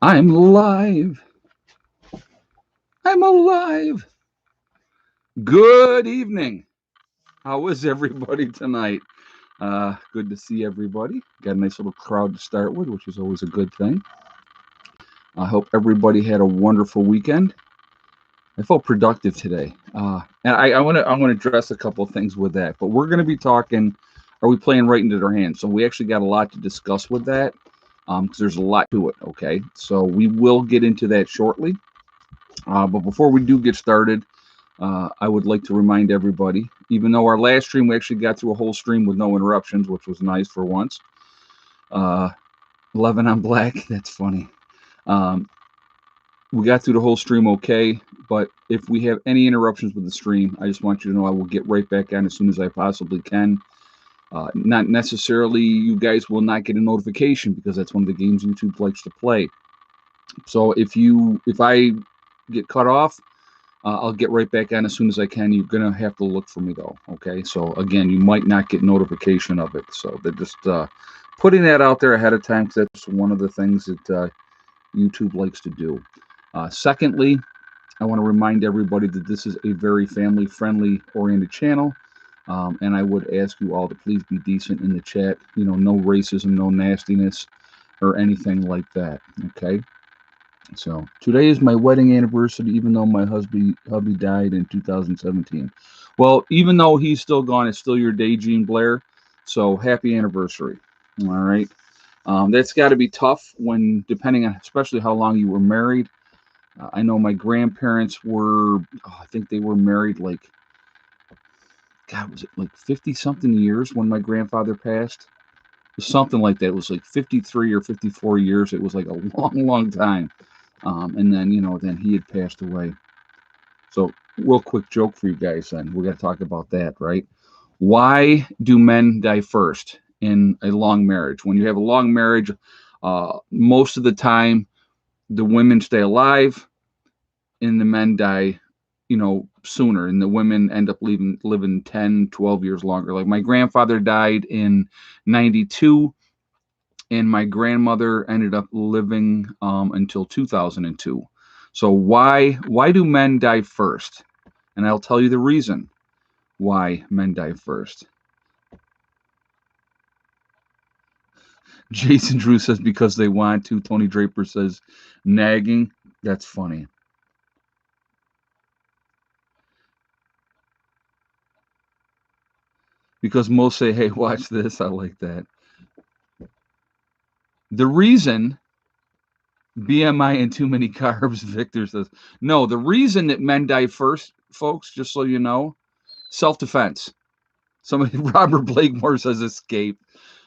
I'm live. I'm alive. Good evening. How is everybody tonight? Good to see everybody. Got a nice little crowd to start with, which is always a good thing. I hope everybody had a wonderful weekend. I felt productive today, and I want to address a couple of things with that. But we're going to be talking. Are we playing right into their hands? So we actually got a lot to discuss with that, because there's a lot to it. Okay, so we will get into that shortly. But before we do get started, I would like to remind everybody, even though our last stream we actually got through a whole stream with no interruptions, which was nice for once. Uh, 11 on black, that's funny. Um, we got through the whole stream okay, but if we have any interruptions with the stream, I just want you to know I will get right back on as soon as I possibly can. Not necessarily you guys will not get a notification because that's one of the games YouTube likes to play. So if I get cut off, I'll get right back on as soon as I can. You're gonna have to look for me though. Okay. So again, you might not get notification of it. So they're just putting that out there ahead of time because that's one of the things that YouTube likes to do. Secondly, I want to remind everybody that this is a very family-friendly oriented channel. And I would ask you all to please be decent in the chat. You know, no racism, no nastiness, or anything like that. Okay. So today is my wedding anniversary, even though my hubby died in 2017. Well, even though he's still gone, it's still your day, Gene Blair. So happy anniversary. All right. That's got to be tough when, depending on, especially how long you were married. I know my grandparents were, I think they were married like, God, was it like 50 something years when my grandfather passed? Something like that. It was like 53 or 54 years. It was like a long, long time. And then, then he had passed away. So, real quick joke for you guys then. We're going to talk about that, right? Why do men die first in a long marriage? When you have a long marriage, most of the time, the women stay alive and the men die, sooner. And the women end up living 10, 12 years longer. Like my grandfather died in 92 and my grandmother ended up living until 2002. So why do men die first? And I'll tell you the reason why men die first. Jason Drew says because they want to. Tony Draper says nagging. That's funny. Because most say, hey, watch this. I like that. The reason BMI and too many carbs, Victor says. No, the reason that men die first, folks, just so you know, self-defense. Somebody, Robert Blakemore says escape.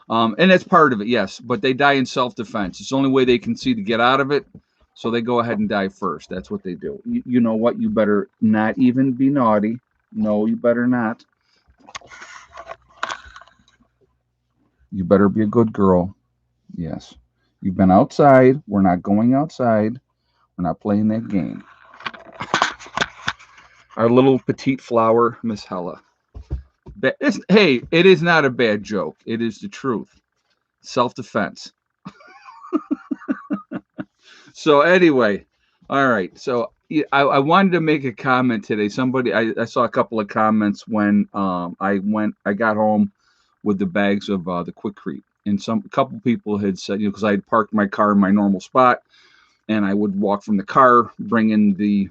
And that's part of it, yes. But they die in self-defense. It's the only way they can see to get out of it. So they go ahead and die first. That's what they do. You know what? You better not even be naughty. No, you better not. You better be a good girl. Yes. You've been outside. We're not going outside. We're not playing that game. Our little petite flower, Miss Hella. Hey, it is not a bad joke. It is the truth. Self-defense. So anyway, all right. So I wanted to make a comment today. I saw a couple of comments when I got home with the bags of the Quikrete, and a couple people had said, because I had parked my car in my normal spot, and I would walk from the car, bringing the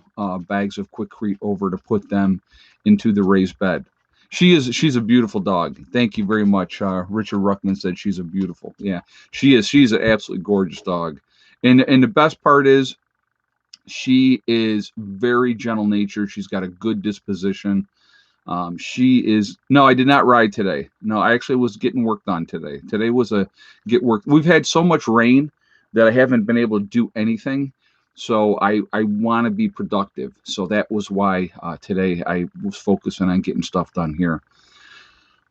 bags of Quikrete over to put them into the raised bed. She's a beautiful dog. Thank you very much. Richard Ruckman said she's a beautiful. Yeah, she is. She's an absolutely gorgeous dog. And the best part is she is very gentle natured. She's got a good disposition. She is. No, I did not ride today. No, I actually was getting work done today. Today was a get work. We've had so much rain that I haven't been able to do anything. So I want to be productive. So that was why today I was focusing on getting stuff done here.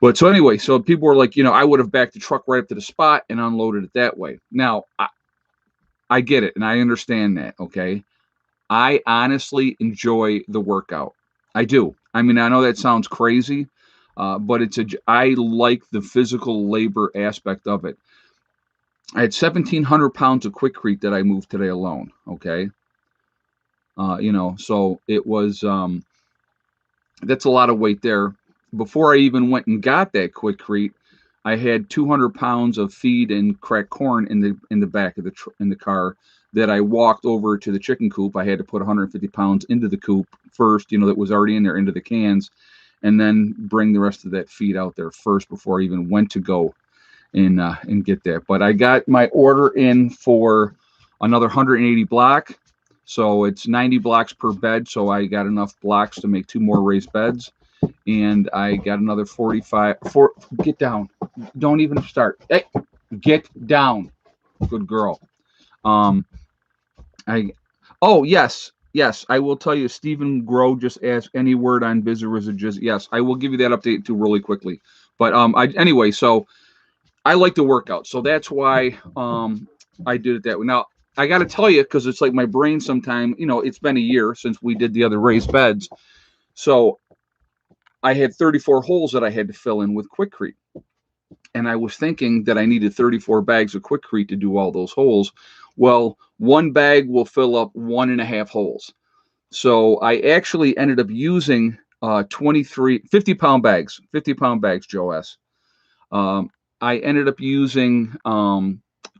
But so anyway, so people were like, I would have backed the truck right up to the spot and unloaded it that way. Now, I get it, and I understand that, okay? I honestly enjoy the workout. I do. I mean, I know that sounds crazy, but I like the physical labor aspect of it. I had 1,700 pounds of quickcrete that I moved today alone. Okay. So it was, that's a lot of weight there. Before I even went and got that quickcrete, I had 200 pounds of feed and cracked corn in the back of in the car that I walked over to the chicken coop. I had to put 150 pounds into the coop first, that was already in there, into the cans, and then bring the rest of that feed out there first before I even went to go and get that. But I got my order in for another 180 block. So it's 90 blocks per bed. So I got enough blocks to make 2 more raised beds. And I got another 45. Get down. Don't even start. Hey, get down. Good girl. Oh, yes. Yes, I will tell you, Stephen Grow just asked any word on Bizarrizages. Yes, I will give you that update too really quickly. But anyway, so I like to work out. So that's why I did it that way. Now, I got to tell you, because it's like my brain sometime, it's been a year since we did the other raised beds. So I had 34 holes that I had to fill in with Quikrete. And I was thinking that I needed 34 bags of Quikrete to do all those holes. Well, one bag will fill up 1.5 holes. So I actually ended up using 50-pound bags, Joe S. I ended up using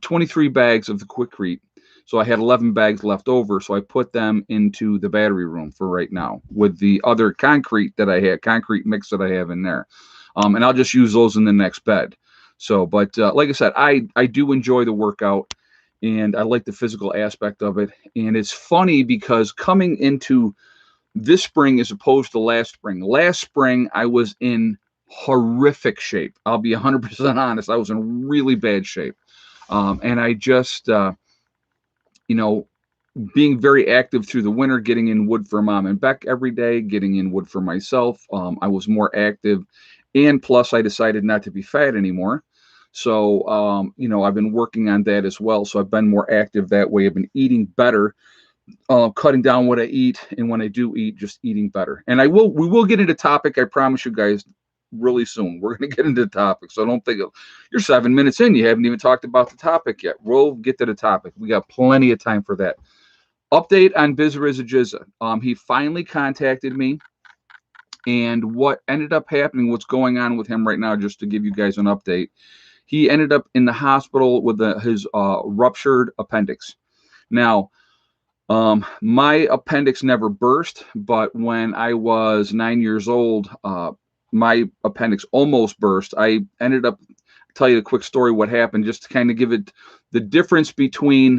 23 bags of the Quikrete. So I had 11 bags left over. So I put them into the battery room for right now with the other concrete mix that I have in there. And I'll just use those in the next bed. So, but like I said, I do enjoy the workout and I like the physical aspect of it. And it's funny because coming into this spring as opposed to last spring, I was in horrific shape. I'll be 100% honest. I was in really bad shape. And I just, being very active through the winter, getting in wood for Mom and Beck every day, getting in wood for myself. I was more active. And plus, I decided not to be fat anymore. So, I've been working on that as well. So I've been more active that way. I've been eating better, cutting down what I eat. And when I do eat, just eating better. And we will get into topic. I promise you guys really soon. We're going to get into the topic. So don't think you're 7 minutes in. You haven't even talked about the topic yet. We'll get to the topic. We got plenty of time for that. Update on Bizarrizajiza. He finally contacted me. And what ended up happening, what's going on with him right now, just to give you guys an update, he ended up in the hospital with his ruptured appendix. Now, my appendix never burst, but when I was 9 years old, my appendix almost burst. I ended up, tell you a quick story what happened, just to kind of give it the difference between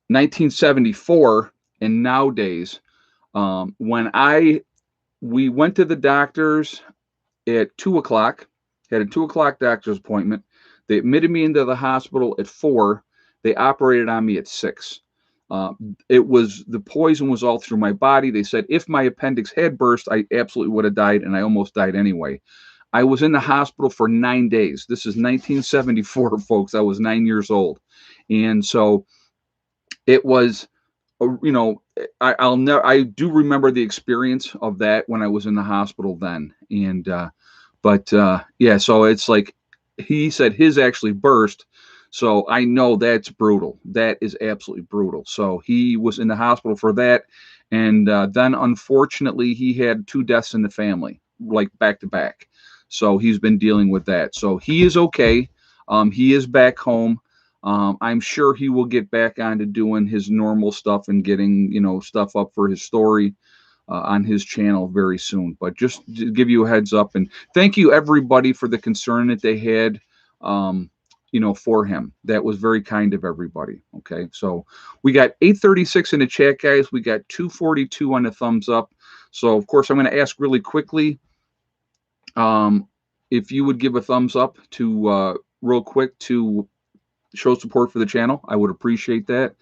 1974 and nowadays. When we went to the doctors at 2:00, had a 2:00 doctor's appointment. They admitted me into the hospital at 4. They operated on me at 6. The poison was all through my body. They said if my appendix had burst, I absolutely would have died, and I almost died anyway. I was in the hospital for 9 days. This is 1974, folks. I was 9 years old. And so it was, I do remember the experience of that when I was in the hospital then. And, yeah, so it's like, he said his actually burst. So I know that's brutal. That is absolutely brutal. So he was in the hospital for that. And then unfortunately, he had 2 deaths in the family, like back to back. So he's been dealing with that. So he is okay. He is back home. I'm sure he will get back on to doing his normal stuff and getting, stuff up for his story on his channel very soon. But just to give you a heads up, and thank you everybody for the concern that they had, for him. That was very kind of everybody. Okay. So we got 836 in the chat, guys. We got 242 on the thumbs up. So of course, I'm going to ask really quickly, if you would give a thumbs up to, real quick, to show support for the channel. I would appreciate that.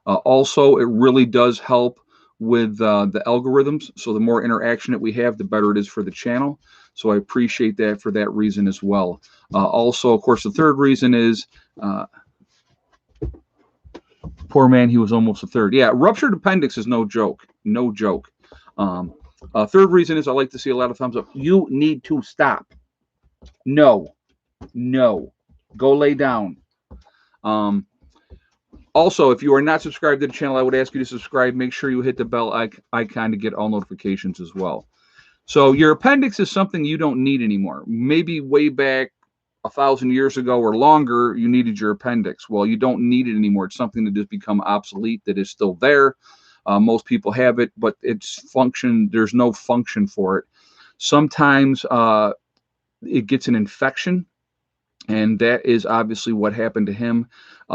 Also, it really does help with the algorithms. So the more interaction that we have, the better it is for the channel. So I appreciate that for that reason as well. Also, of course, the third reason is, poor man, he was almost a third. Yeah, ruptured appendix is no joke. No joke. Third reason is I like to see a lot of thumbs up. You need to stop. No. Go lay down. Also, if you are not subscribed to the channel, I would ask you to subscribe. Make sure you hit the bell icon to get all notifications as well. So your appendix is something you don't need anymore. Maybe way back 1,000 years ago or longer, you needed your appendix. Well, you don't need it anymore. It's something that has become obsolete, that is still there. Most people have it, but its function, there's no function for it. Sometimes it gets an infection, and that is obviously what happened to him.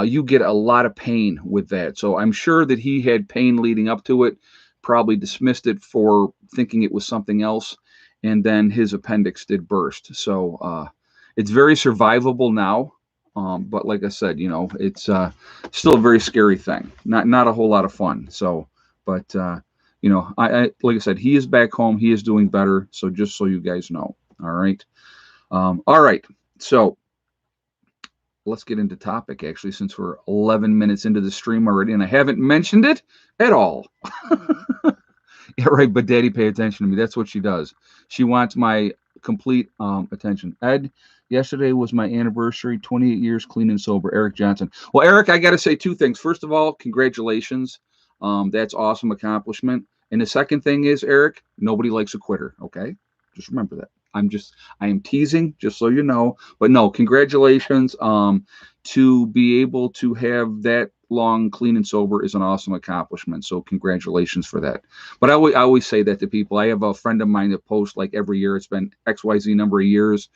You get a lot of pain with that. So I'm sure that he had pain leading up to it, probably dismissed it for thinking it was something else, and then his appendix did burst. So it's very survivable now. But like I said, it's still a very scary thing. Not a whole lot of fun. So, but I like I said, he is back home. He is doing better. So just so you guys know. All right. All right. So let's get into topic, actually, since we're 11 minutes into the stream already, and I haven't mentioned it at all. Yeah, right, but Daddy, pay attention to me. That's what she does. She wants my complete attention. Ed, yesterday was my anniversary, 28 years clean and sober. Eric Johnson. Well, Eric, I got to say two things. First of all, congratulations. That's awesome accomplishment. And the second thing is, Eric, nobody likes a quitter, okay? Just remember that. I am teasing, just so you know. But no, congratulations. To be able to have that long clean and sober is an awesome accomplishment. So congratulations for that. But I always say that to people. I have a friend of mine that posts like every year. It's been XYZ number of years,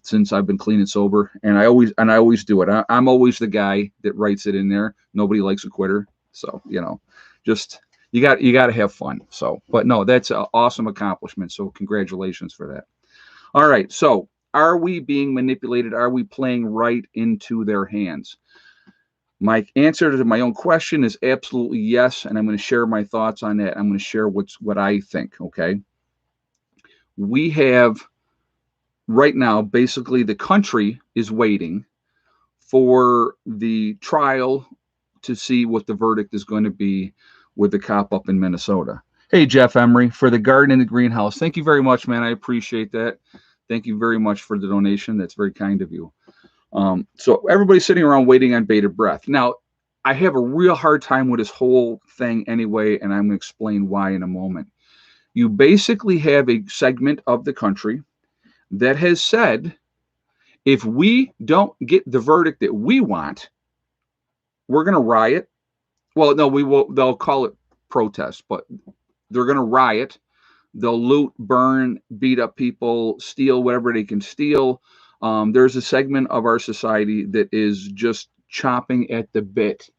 since I've been clean and sober. And I always do it. I'm always the guy that writes it in there. Nobody likes a quitter. So, just you got to have fun. So, but no, that's an awesome accomplishment. So congratulations for that. All right. So are we being manipulated? Are we playing right into their hands? My answer to my own question is absolutely yes. And I'm going to share my thoughts on that. I'm going to share what I think. Okay. We have right now, basically the country is waiting for the trial to see what the verdict is going to be with the cop up in Minnesota. Hey, Jeff Emery, for the garden in the greenhouse. Thank you very much, man. I appreciate that. Thank you very much for the donation. That's very kind of you. So everybody's sitting around waiting on bated breath. Now, I have a real hard time with this whole thing anyway, and I'm going to explain why in a moment. You basically have a segment of the country that has said, if we don't get the verdict that we want, we're going to riot. Well, no, they'll call it protest, but they're going to riot. They'll loot, burn, beat up people, steal whatever they can steal. There's a segment of our society that is just chomping at the bit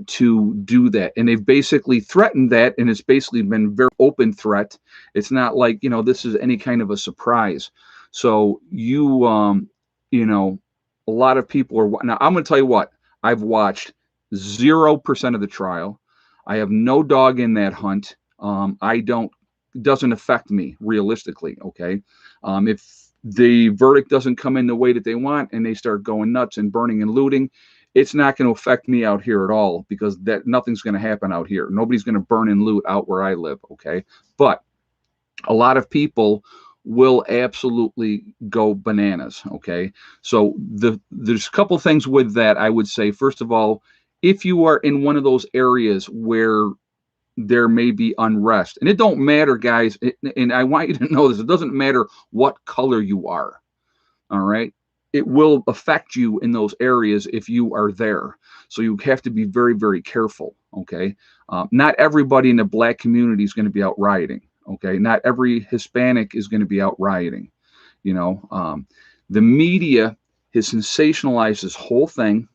to do that. And they've basically threatened that, and it's basically been a very open threat. It's not like, this is any kind of a surprise. So a lot of people are, now I'm going to tell you what, I've watched 0% of the trial. I have no dog in that hunt. It doesn't affect me realistically. Okay. If the verdict doesn't come in the way that they want and they start going nuts and burning and looting, it's not going to affect me out here at all, because nothing's going to happen out here. Nobody's going to burn and loot out where I live. Okay. But a lot of people will absolutely go bananas. Okay. So there's a couple things with that. I would say, first of all, if you are in one of those areas where there may be unrest, and it don't matter, guys, and I want you to know this, it doesn't matter what color you are. All right. It will affect you in those areas if you are there. So you have to be very, very careful. Okay. Not everybody in the black community is going to be out rioting. Okay. Not every Hispanic is going to be out rioting. The media has sensationalized this whole thing.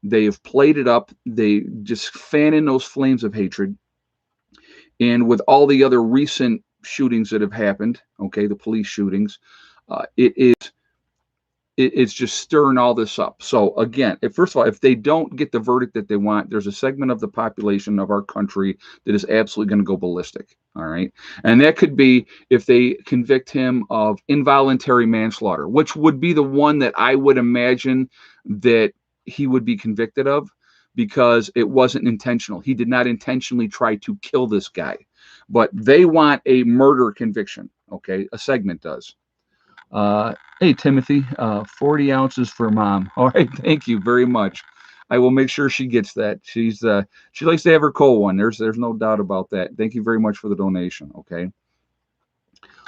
They have played it up. They just fan in those flames of hatred. And with all the other recent shootings that have happened, okay, the police shootings, it's just stirring all this up. So again, first of all, if they don't get the verdict that they want, there's a segment of the population of our country that is absolutely going to go ballistic. All right. And that could be if they convict him of involuntary manslaughter, which would be the one that I would imagine that he would be convicted of, because it wasn't intentional. He did not intentionally try to kill this guy, but they want a murder conviction. Okay. A segment does. Hey, Timothy, 40 ounces for mom. All right, thank you very much. I will make sure she gets that. She likes to have her cold one. There's no doubt about that. Thank you very much for the donation. Okay.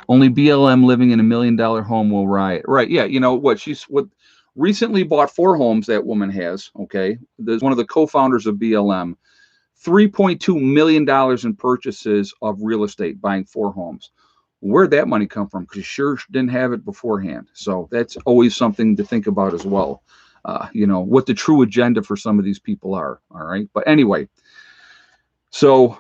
Only BLM living in $1 million home will riot. Right. Yeah. You know what? She's what recently bought 4 homes that woman has. Okay. There's one of the co-founders of BLM. $3.2 million in purchases of real estate, buying 4 homes. Where'd that money come from? Because she sure didn't have it beforehand. So that's always something to think about as well. What the true agenda for some of these people are. All right. But anyway, so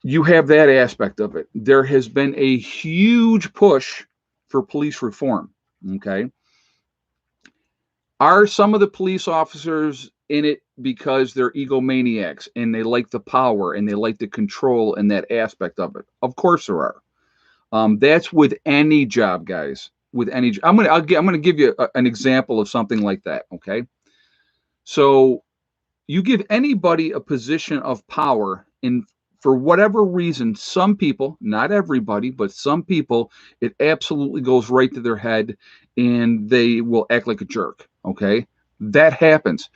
you have that aspect of it. There has been a huge push for police reform. Okay. Are some of the police officers in it because they're egomaniacs and they like the power and they like the control and that aspect of it? Of course there are. That's with any job, guys. With any, I'm gonna give you an example of something like that. Okay, so you give anybody a position of power in for whatever reason, some people, not everybody, but some people, it absolutely goes right to their head and they will act like a jerk. Okay, that happens.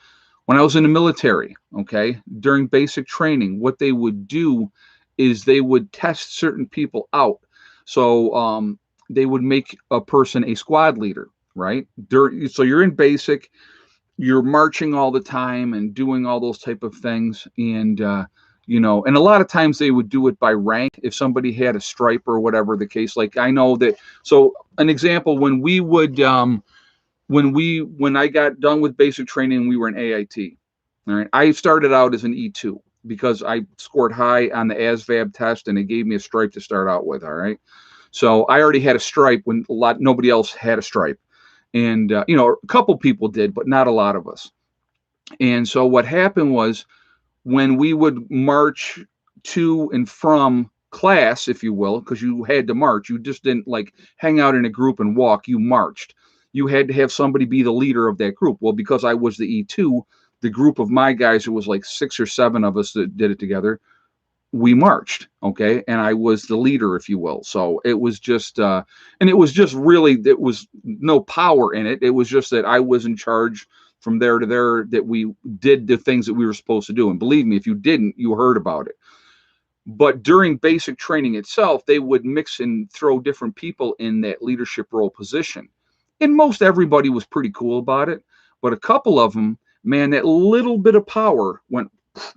When I was in the military, okay, during basic training, what they would do is they would test certain people out. So they would make a person a squad leader, right? So you're in basic, you're marching all the time and doing all those type of things, and and a lot of times they would do it by rank. If somebody had a stripe or whatever the case, like I know that. So an example, when we would when I got done with basic training, we were in AIT. All right. I started out as an E2 because I scored high on the ASVAB test and they gave me a stripe to start out with. All right. So I already had a stripe when nobody else had a stripe. And, a couple people did, but not a lot of us. And so what happened was when we would march to and from class, if you will, because you had to march, you just didn't like hang out in a group and walk, you marched. You had to have somebody be the leader of that group. Well, because I was the E2, the group of my guys, it was like 6 or 7 of us that did it together, we marched. Okay. And I was the leader, if you will. So it was just, and it was just really, there was no power in it. It was just that I was in charge from there to there, that we did the things that we were supposed to do. And believe me, if you didn't, you heard about it. But during basic training itself, they would mix and throw different people in that leadership role position. And most everybody was pretty cool about it. But a couple of them, man, that little bit of power went,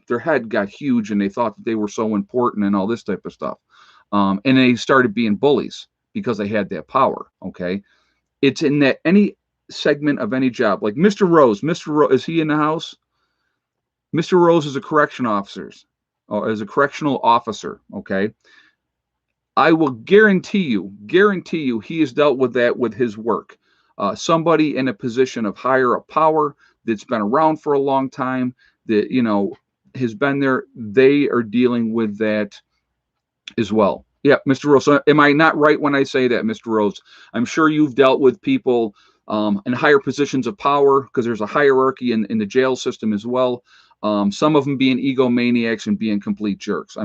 their head got huge and they thought that they were so important and all this type of stuff. And they started being bullies because they had that power. Okay. It's in that any segment of any job, like Mr. Rose. Mr. Rose, is he in the house? Mr. Rose is a correction officer, or as a correctional officer. Okay. I will guarantee you, he has dealt with that with his work. Somebody in a position of higher up power that's been around for a long time, that, has been there, they are dealing with that as well. Yeah, Mr. Rose. So am I not right when I say that, Mr. Rose? I'm sure you've dealt with people in higher positions of power, because there's a hierarchy in the jail system as well. Some of them being egomaniacs and being complete jerks.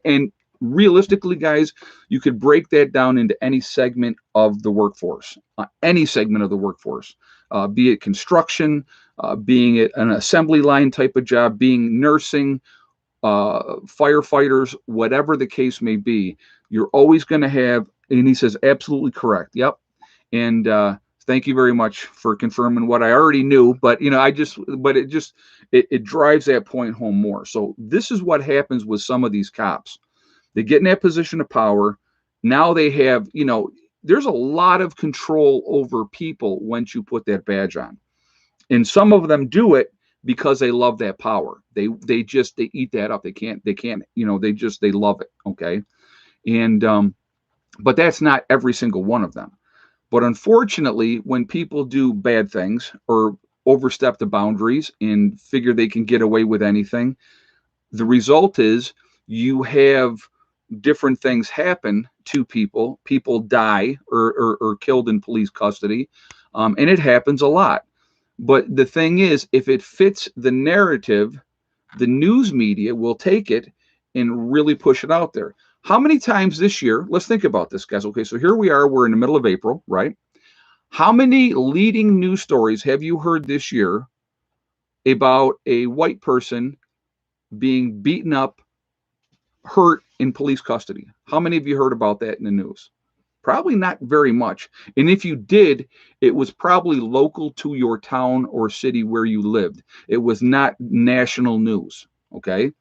And realistically, guys, you could break that down into any segment of the workforce, be it construction, being it an assembly line type of job, being nursing, firefighters, whatever the case may be. You're always going to have, and he says, absolutely correct. Yep. And thank you very much for confirming what I already knew, but it drives that point home more. So this is what happens with some of these cops. They get in that position of power. Now they have, there's a lot of control over people once you put that badge on. And some of them do it because they love that power. They eat that up. They can't, they love it. Okay. And, but that's not every single one of them. But unfortunately, when people do bad things or overstep the boundaries and figure they can get away with anything, the result is you have different things happen to people. People die or killed in police custody. And it happens a lot. But the thing is, if it fits the narrative, the news media will take it and really push it out there. How many times this year, let's think about this, guys. Okay, so here we are, we're in the middle of April, right? How many leading news stories have you heard this year about a white person being beaten up, hurt in police custody? How many of you heard about that in the news? Probably not very much. And if you did, it was probably local to your town or city where you lived. It was not national news. Okay.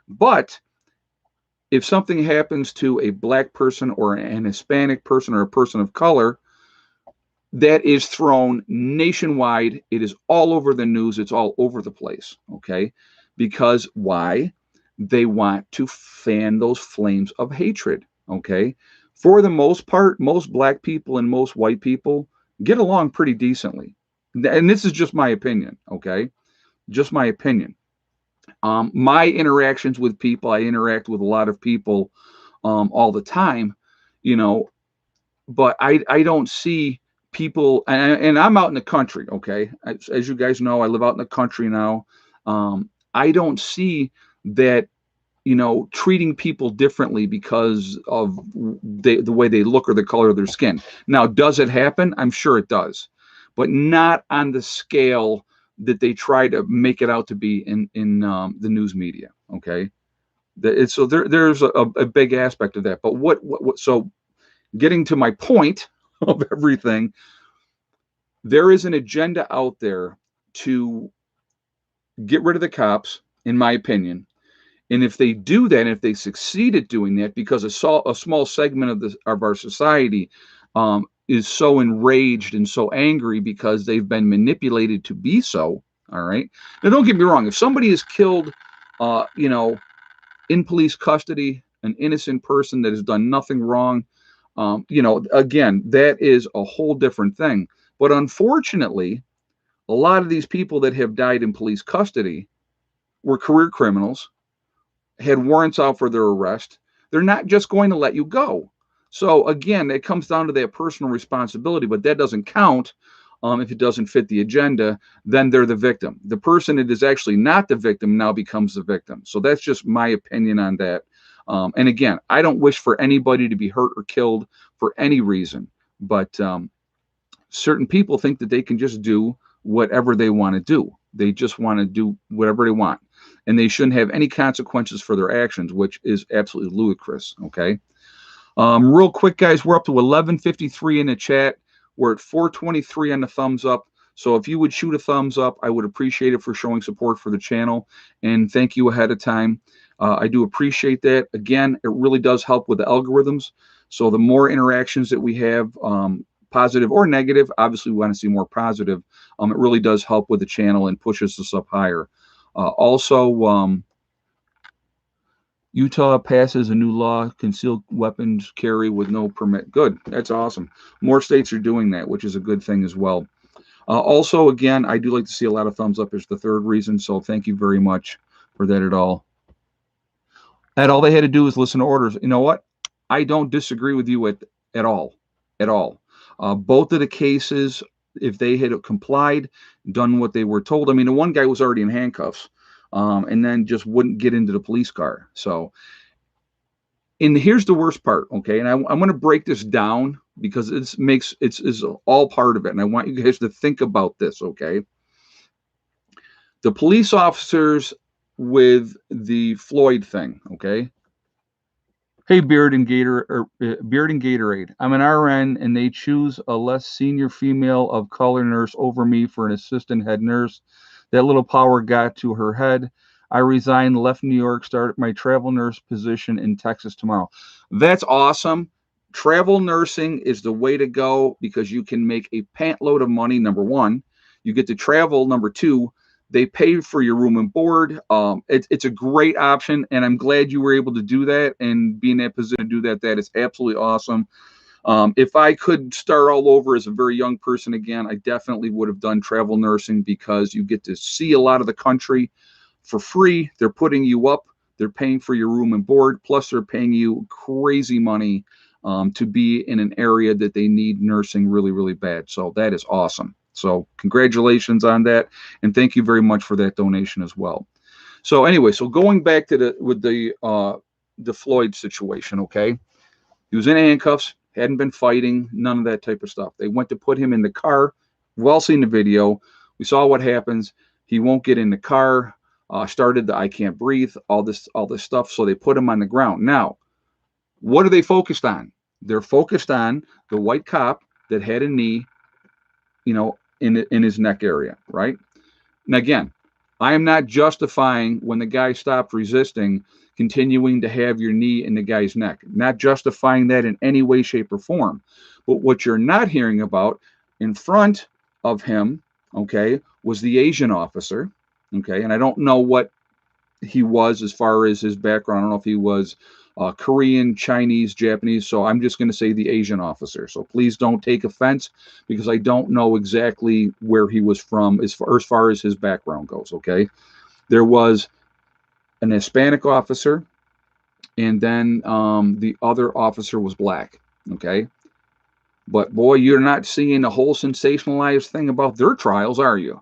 But if something happens to a black person or an Hispanic person or a person of color, that is thrown nationwide. It is all over the news. It's all over the place. Okay. Because why? They want to fan those flames of hatred. Okay. For the most part, most black people and most white people get along pretty decently. And this is just my opinion. Okay. Just my opinion. My interactions with people, I interact with a lot of people all the time, you know, but I don't see people, and I'm out in the country, okay? As you guys know, I live out in the country now. I don't see that, treating people differently because of the way they look or the color of their skin. Now, does it happen? I'm sure it does, but not on the scale that they try to make it out to be in the news media. Okay, so there's a big aspect of that. But what so getting to my point of everything, there is an agenda out there to get rid of the cops, in my opinion. And if they do that, and if they succeed at doing that, because a small segment of our society is so enraged and so angry because they've been manipulated to be so. All right. Now, don't get me wrong. If somebody is killed, uh, you know, in police custody, an innocent person that has done nothing wrong, again, that is a whole different thing. But unfortunately, a lot of these people that have died in police custody were career criminals, had warrants out for their arrest. They're not just going to let you go. So again, it comes down to that personal responsibility, but that doesn't count if it doesn't fit the agenda. Then they're the victim. The person that is actually not the victim now becomes the victim. So that's just my opinion on that. And again, I don't wish for anybody to be hurt or killed for any reason, but certain people think that they can just do whatever they want to do. They just want to do whatever they want, and they shouldn't have any consequences for their actions, which is absolutely ludicrous. Okay. Real quick, guys, we're up to 11:53 in the chat. We're at 423 on the thumbs up. So if you would shoot a thumbs up, I would appreciate it for showing support for the channel. And thank you ahead of time. I do appreciate that. Again, it really does help with the algorithms. So the more interactions that we have, positive or negative, obviously we want to see more positive. It really does help with the channel and pushes us up higher. Also, Utah passes a new law, concealed weapons carry with no permit. Good. That's awesome. More states are doing that, which is a good thing as well. Also, again, I do like to see a lot of thumbs up is the third reason. So thank you very much for that at all. And all they had to do was listen to orders. You know what? I don't disagree with you at all. At all. Both of the cases, if they had complied, done what they were told. I mean, the one guy was already in handcuffs. And then just wouldn't get into the police car. So, and here's the worst part, okay? And I'm going to break this down because it's all part of it, and I want you guys to think about this, okay? The police officers with the Floyd thing, okay? Hey, Beard and Gatorade. I'm an RN, and they choose a less senior female of color nurse over me for an assistant head nurse. That little power got to her head. I resigned, left New York, started my travel nurse position in Texas tomorrow. That's awesome. Travel nursing is the way to go because you can make a pant load of money, number one. You get to travel, number two. They pay for your room and board. It's a great option, and I'm glad you were able to do that and be in that position to do that. That is absolutely awesome. If I could start all over as a very young person again, I definitely would have done travel nursing because you get to see a lot of the country for free. They're putting you up. They're paying for your room and board. Plus, they're paying you crazy money to be in an area that they need nursing really, really bad. So that is awesome. So congratulations on that. And thank you very much for that donation as well. So anyway, so going back to the Floyd situation, okay? He was in handcuffs. Hadn't been fighting, none of that type of stuff. They went to put him in the car. We've all seen the video. We saw what happens. He won't get in the car. Started the I can't breathe, all this stuff. So they put him on the ground. Now, what are they focused on? They're focused on the white cop that had a knee, in his neck area, right? And again, I am not justifying when the guy stopped resisting, continuing to have your knee in the guy's neck. Not justifying that in any way, shape, or form. But what you're not hearing about in front of him, okay, was the Asian officer, okay, and I don't know what he was as far as his background. I don't know if he was Korean, Chinese, Japanese. So I'm just going to say the Asian officer. So please don't take offense because I don't know exactly where he was from as far as his background goes. Okay. There was an Hispanic officer, and then the other officer was black. Okay. But boy, you're not seeing the whole sensationalized thing about their trials, are you?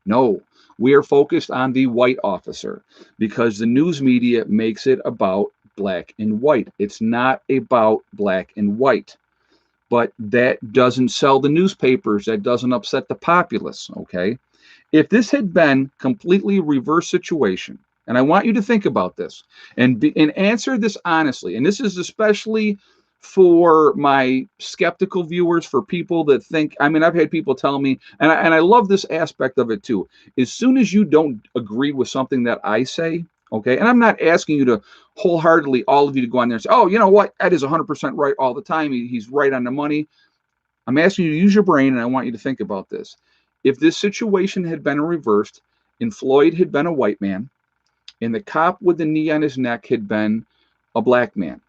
No, we are focused on the white officer because the news media makes it about black and white. It's not about black and white. But that doesn't sell the newspapers. That doesn't upset the populace, okay? If this had been completely reverse situation, and I want you to think about this and answer this honestly, and this is especially for my skeptical viewers, for people that think, I mean, I've had people tell me, and I love this aspect of it too. As soon as you don't agree with something that I say, okay, and I'm not asking you to wholeheartedly, all of you, to go on there and say, oh, you know what, Ed is 100% right all the time. He's right on the money. I'm asking you to use your brain, and I want you to think about this. If this situation had been reversed and Floyd had been a white man and the cop with the knee on his neck had been a black man,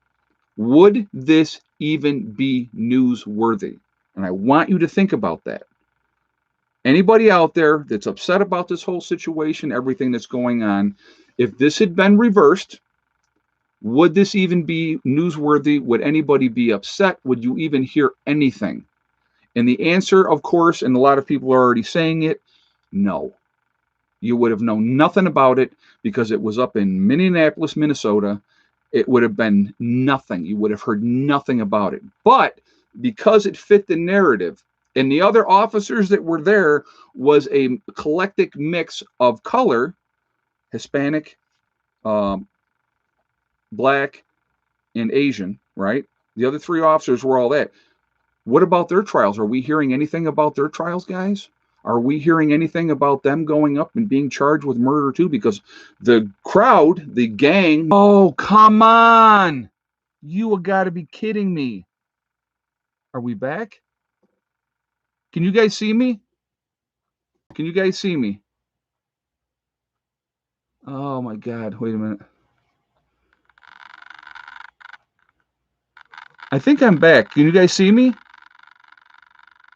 would this even be newsworthy? And I want you to think about that. Anybody out there that's upset about this whole situation, everything that's going on, if this had been reversed, would this even be newsworthy? Would anybody be upset? Would you even hear anything? And the answer, of course, and a lot of people are already saying it, no. You would have known nothing about it because it was up in Minneapolis, Minnesota. It would have been nothing. You would have heard nothing about it. But because it fit the narrative, and the other officers that were there was a eclectic mix of color, Hispanic, black, and Asian, right? The other three officers were all that. What about their trials? Are we hearing anything about their trials, guys? Are we hearing anything about them going up and being charged with murder too? Because the crowd, the gang, oh, come on. You got to be kidding me. Are we back? Can you guys see me? Can you guys see me? Oh my God. Wait a minute. I think I'm back. Can you guys see me?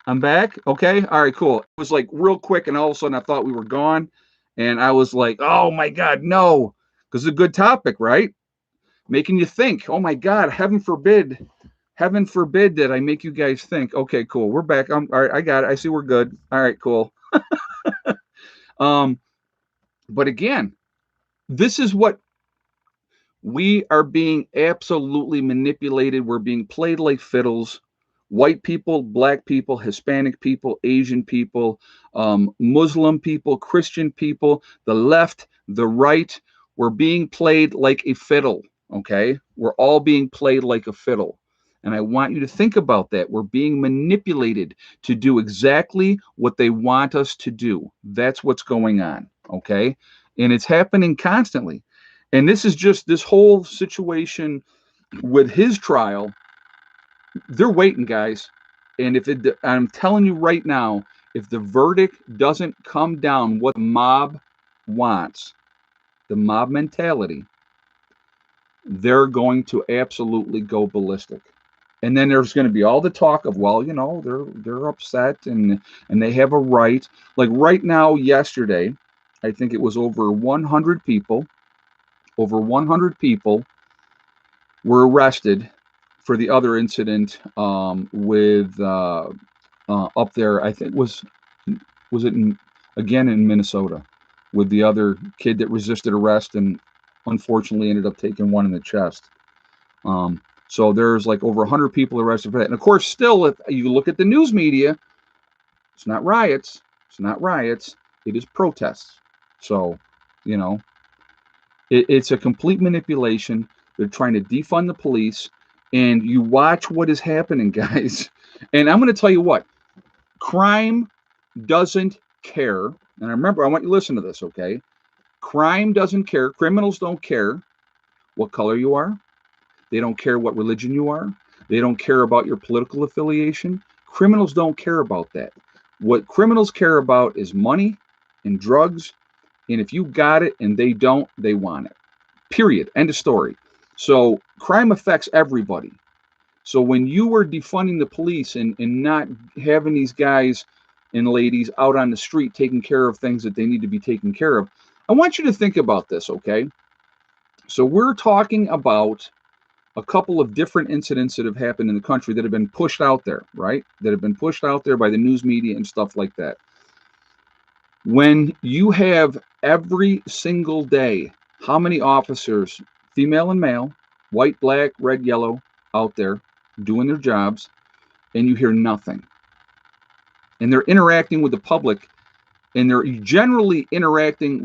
I'm back. Okay. All right, cool. It was like real quick, and all of a sudden I thought we were gone. And I was like, oh my God, no. Because it's a good topic, right? Making you think. Oh my God, heaven forbid that I make you guys think. Okay, cool. We're back. All right, I got it. I see we're good. All right, cool. But again, this is what we are being absolutely manipulated. We're being played like fiddles. White people, black people, Hispanic people, Asian people, Muslim people, Christian people, the left, the right. We're being played like a fiddle, okay? We're all being played like a fiddle. And I want you to think about that. We're being manipulated to do exactly what they want us to do. That's what's going on, okay? And it's happening constantly. And this is just this whole situation with his trial. They're waiting, guys. And I'm telling you right now, if the verdict doesn't come down what the mob wants, the mob mentality, they're going to absolutely go ballistic. And then there's going to be all the talk of, well, they're upset and they have a right. Like right now, yesterday, I think it was over 100 people were arrested for the other incident with up there. I think was it again in Minnesota with the other kid that resisted arrest and unfortunately ended up taking one in the chest. So there's like over 100 people arrested for that. And of course, still, if you look at the news media, it's not riots. It's not riots. It is protests. So, you know, it's a complete manipulation. They're trying to defund the police. And you watch what is happening, guys. And I'm going to tell you what, crime doesn't care. And I remember, I want you to listen to this, okay? Crime doesn't care. Criminals don't care what color you are. They don't care what religion you are. They don't care about your political affiliation. Criminals don't care about that. What criminals care about is money and drugs. And if you got it and they don't, they want it. Period. End of story. So crime affects everybody. So when you were defunding the police and not having these guys and ladies out on the street taking care of things that they need to be taken care of, I want you to think about this, okay? So we're talking about a couple of different incidents that have happened in the country that have been pushed out there, right? That have been pushed out there by the news media and stuff like that. When you have every single day, how many officers, female and male, white, black, red, yellow, out there doing their jobs, and you hear nothing. And they're interacting with the public, and they're generally interacting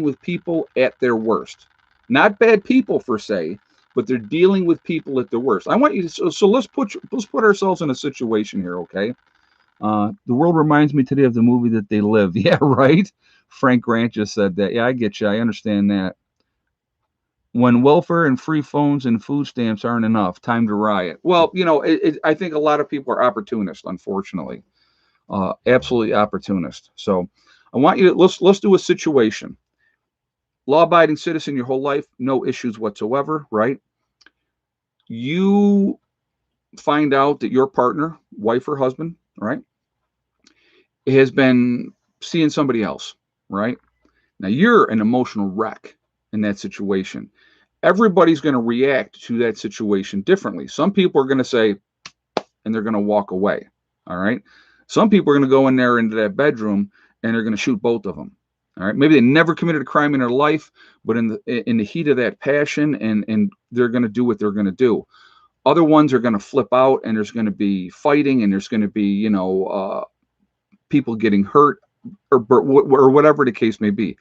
with people at their worst. Not bad people per se, but they're dealing with people at their worst. I want you to so let's put ourselves in a situation here, okay? The world reminds me today of the movie that they live. Yeah, right. Frank Grant just said that. Yeah, I get you. I understand that. When welfare and free phones and food stamps aren't enough, time to riot. Well, you know, I think a lot of people are opportunists, unfortunately. Absolutely opportunist. So I want you to let's do a situation. Law-abiding citizen your whole life, no issues whatsoever, right? You find out that your partner, wife or husband, right, has been seeing somebody else, right? Now you're an emotional wreck in that situation. Everybody's going to react to that situation differently. Some people are going to say, and they're going to walk away. All right. Some people are going to go in there into that bedroom and they're going to shoot both of them. All right. Maybe they never committed a crime in their life, but in the heat of that passion, and they're going to do what they're going to do. Other ones are going to flip out, and there's going to be fighting, and there's going to be people getting hurt, or whatever the case may be.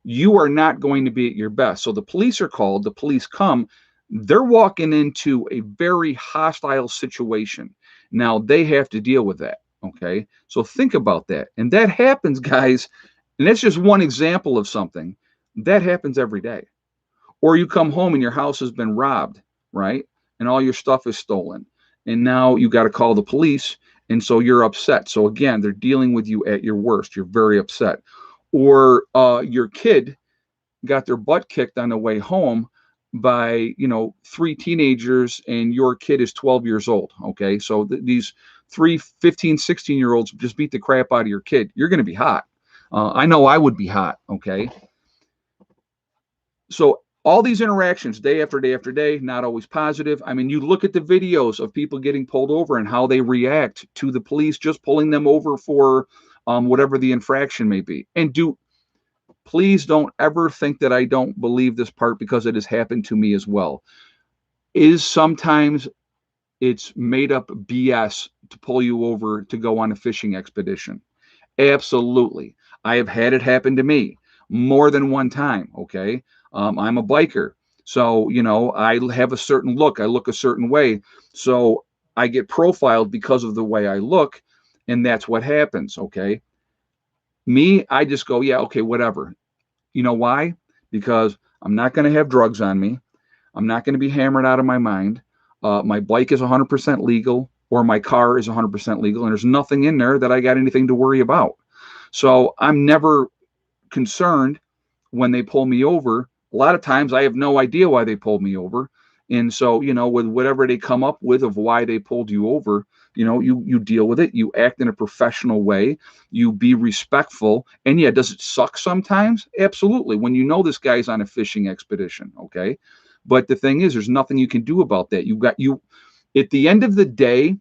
You are not going to be at your best. So the police are called. The police come. They're walking into a very hostile situation. Now they have to deal with that. Okay. So think about that. And that happens, guys. And that's just one example of something that happens every day. Or you come home and your house has been robbed, right? And all your stuff is stolen. And now you got to call the police. And so you're upset. So again, they're dealing with you at your worst. You're very upset. Or your kid got their butt kicked on the way home by 3 teenagers, and your kid is 12 years old. Okay, so these 3 15 16 year olds just beat the crap out of your kid. You're going to be hot. I know I would be hot. Okay, so all these interactions day after day after day, not always positive. I mean, you look at the videos of people getting pulled over and how they react to the police just pulling them over for whatever the infraction may be. And please don't ever think that I don't believe this part, because it has happened to me as well. Sometimes it's made up BS to pull you over to go on a fishing expedition. Absolutely. I have had it happen to me more than one time. Okay. I'm a biker. So, I have a certain look. I look a certain way. So I get profiled because of the way I look. And that's what happens. Okay. Me, I just go, yeah, okay, whatever. You know why? Because I'm not going to have drugs on me. I'm not going to be hammered out of my mind. My bike is 100% legal, or my car is 100% legal, and there's nothing in there that I got anything to worry about. So I'm never concerned when they pull me over. A lot of times I have no idea why they pulled me over. And so, with whatever they come up with of why they pulled you over, you deal with it. You act in a professional way. You be respectful. And yeah, does it suck sometimes? Absolutely. When this guy's on a fishing expedition, okay? But the thing is, there's nothing you can do about that. At the end of the day,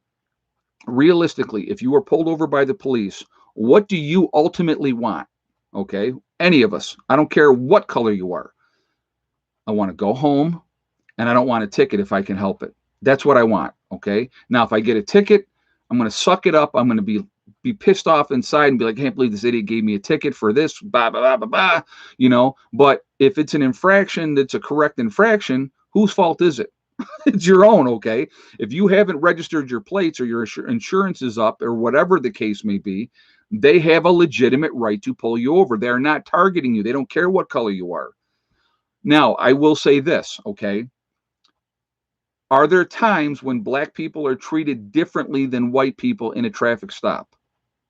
realistically, if you are pulled over by the police, what do you ultimately want? Okay? Any of us. I don't care what color you are. I want to go home and I don't want a ticket if I can help it. That's what I want. Okay. Now, if I get a ticket, I'm going to suck it up. I'm going to be pissed off inside and be like, I can't believe this idiot gave me a ticket for this, blah, blah, blah, blah, blah, But if it's an infraction that's a correct infraction, whose fault is it? It's your own, okay? If you haven't registered your plates or your insurance is up or whatever the case may be, they have a legitimate right to pull you over. They're not targeting you. They don't care what color you are. Now, I will say this, okay? Are there times when black people are treated differently than white people in a traffic stop?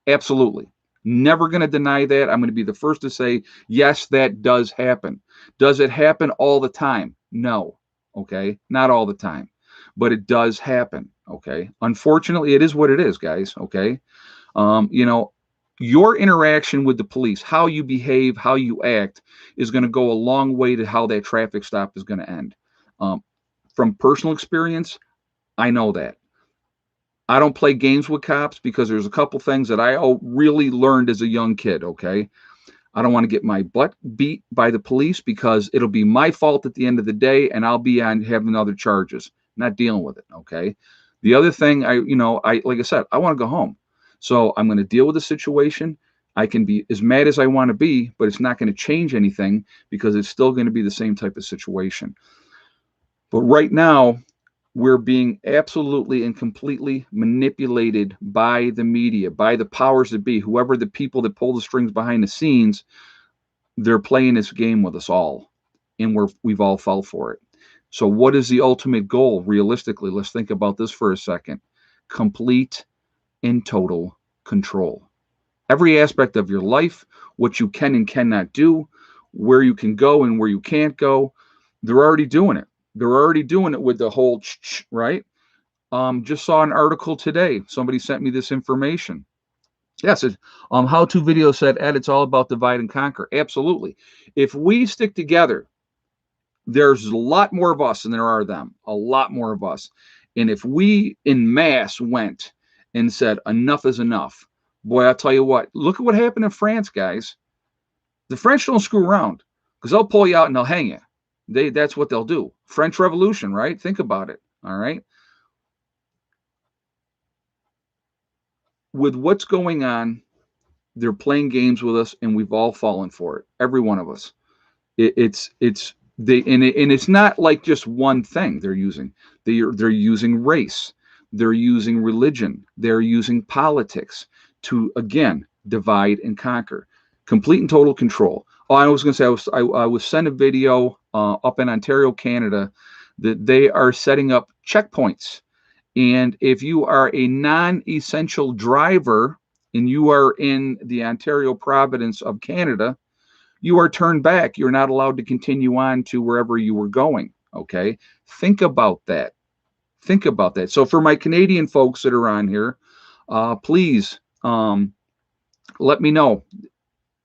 Absolutely. Never going to deny that. I'm going to be the first to say, yes, that does happen. Does it happen all the time? No. Okay. Not all the time, but it does happen. Okay. Unfortunately, it is what it is, guys. Okay. Your interaction with the police, how you behave, how you act is going to go a long way to how that traffic stop is going to end. From personal experience, I know that. I don't play games with cops because there's a couple things that I really learned as a young kid, okay? I don't want to get my butt beat by the police because it'll be my fault at the end of the day and I'll be on having other charges. Not dealing with it, okay? The other thing, like I said, I want to go home. So I'm going to deal with the situation. I can be as mad as I want to be, but it's not going to change anything because it's still going to be the same type of situation. But right now, we're being absolutely and completely manipulated by the media, by the powers that be, whoever the people that pull the strings behind the scenes. They're playing this game with us all, and we've all fell for it. So what is the ultimate goal realistically? Let's think about this for a second. Complete and total control. Every aspect of your life, what you can and cannot do, where you can go and where you can't go, they're already doing it. They're already doing it with the whole, right? Just saw an article today. Somebody sent me this information. Yes, how-to video said, Ed, it's all about divide and conquer. Absolutely. If we stick together, there's a lot more of us than there are them. A lot more of us. And if we in mass went and said, enough is enough, boy, I'll tell you what, look at what happened in France, guys. The French don't screw around because they'll pull you out and they'll hang you. That's what they'll do. French Revolution, right? Think about it. All right. With what's going on, they're playing games with us, and we've all fallen for it. Every one of us. It's not like just one thing they're using. They're using race. They're using religion. They're using politics to, again, divide and conquer. Complete and total control. Oh, I was going to say, I was sent a video up in Ontario, Canada, that they are setting up checkpoints. And if you are a non-essential driver and you are in the Ontario province of Canada, you are turned back. You're not allowed to continue on to wherever you were going. Okay. Think about that. Think about that. So for my Canadian folks that are on here, please let me know.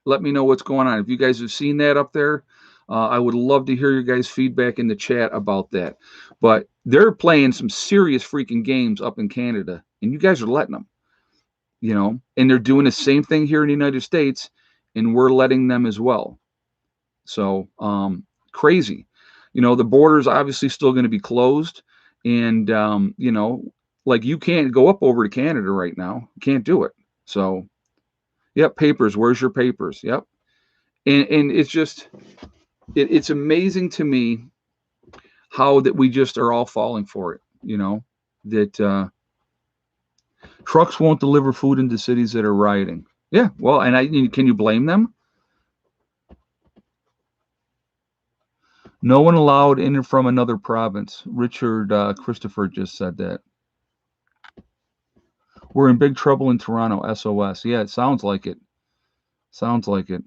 Let me know what's going on. If you guys have seen that up there, I would love to hear your guys' feedback in the chat about that. But they're playing some serious freaking games up in Canada, and you guys are letting them, and they're doing the same thing here in the United States, and we're letting them as well. So crazy. The border is obviously still going to be closed, and, like you can't go up over to Canada right now. You can't do it. So, yep, papers. Where's your papers? Yep. And it's just, it's amazing to me how that we just are all falling for it, that trucks won't deliver food into cities that are rioting. Yeah, well, and can you blame them? No one allowed in and from another province. Richard Christopher just said that. We're in big trouble in Toronto, SOS. Yeah, it sounds like it. Sounds like it.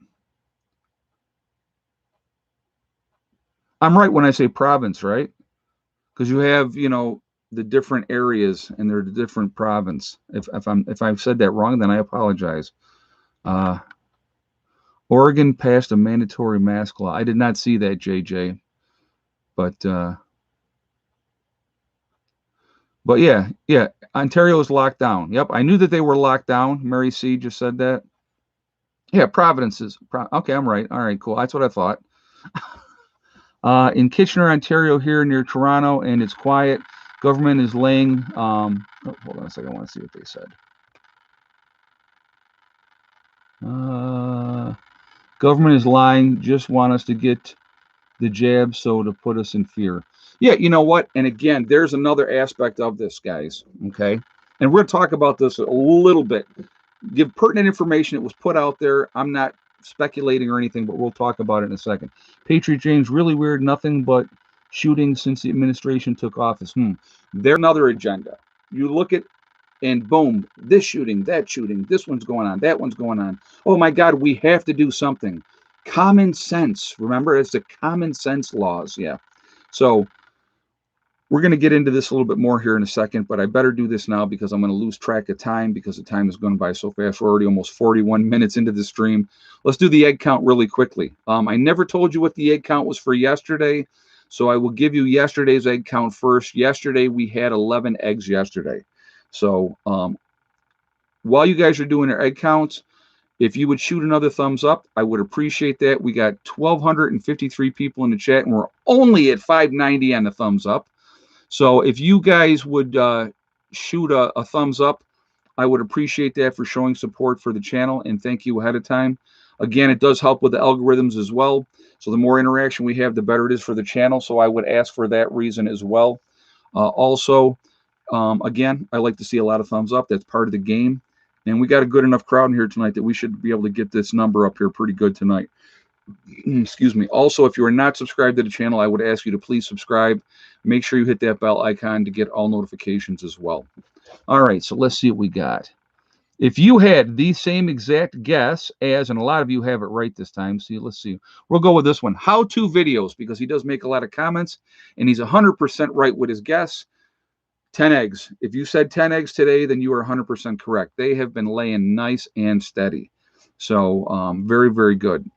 I'm right when I say province, right? Because you have, the different areas and they're the different province. If I've said that wrong, then I apologize. Oregon passed a mandatory mask law. I did not see that, JJ. But yeah, Ontario is locked down. Yep, I knew that they were locked down. Mary C just said that. Yeah, provinces. Okay, I'm right. All right, cool. That's what I thought. In Kitchener, Ontario, here near Toronto, and it's quiet. Government is laying. Oh, hold on a second. I want to see what they said. Government is lying. Just want us to get the jab, so to put us in fear. Yeah, you know what? And again, there's another aspect of this, guys. Okay, and we're going to talk about this a little bit. Give pertinent information. It was put out there. I'm not speculating or anything, but we'll talk about it in a second. Patriot James, really weird. Nothing but shooting since the administration took office. There's another agenda. You look at, and boom, this shooting, that shooting, this one's going on, that one's going on. Oh my God, we have to do something. Common sense. Remember, it's the common sense laws. Yeah. So we're going to get into this a little bit more here in a second, but I better do this now because I'm going to lose track of time because the time is going by so fast. We're already almost 41 minutes into the stream. Let's do the egg count really quickly. I never told you what the egg count was for yesterday, so I will give you yesterday's egg count first. Yesterday, we had 11 eggs yesterday. So while you guys are doing your egg counts, if you would shoot another thumbs up, I would appreciate that. We got 1,253 people in the chat, and we're only at 590 on the thumbs up. So if you guys would shoot a thumbs up, I would appreciate that for showing support for the channel, and thank you ahead of time. Again, it does help with the algorithms as well. So the more interaction we have, the better it is for the channel. So I would ask for that reason as well. Also, again, I like to see a lot of thumbs up. That's part of the game. And we got a good enough crowd in here tonight that we should be able to get this number up here pretty good tonight. Excuse me. Also, if you are not subscribed to the channel, I would ask you to please subscribe. Make sure you hit that bell icon to get all notifications as well. All right, so let's see what we got. If you had the same exact guess as, and a lot of you have it right this time, see, let's see. We'll go with this one. How-to videos, because he does make a lot of comments, and he's 100% right with his guess. 10 eggs. If you said 10 eggs today, then you are 100% correct. They have been laying nice and steady. So very, very good.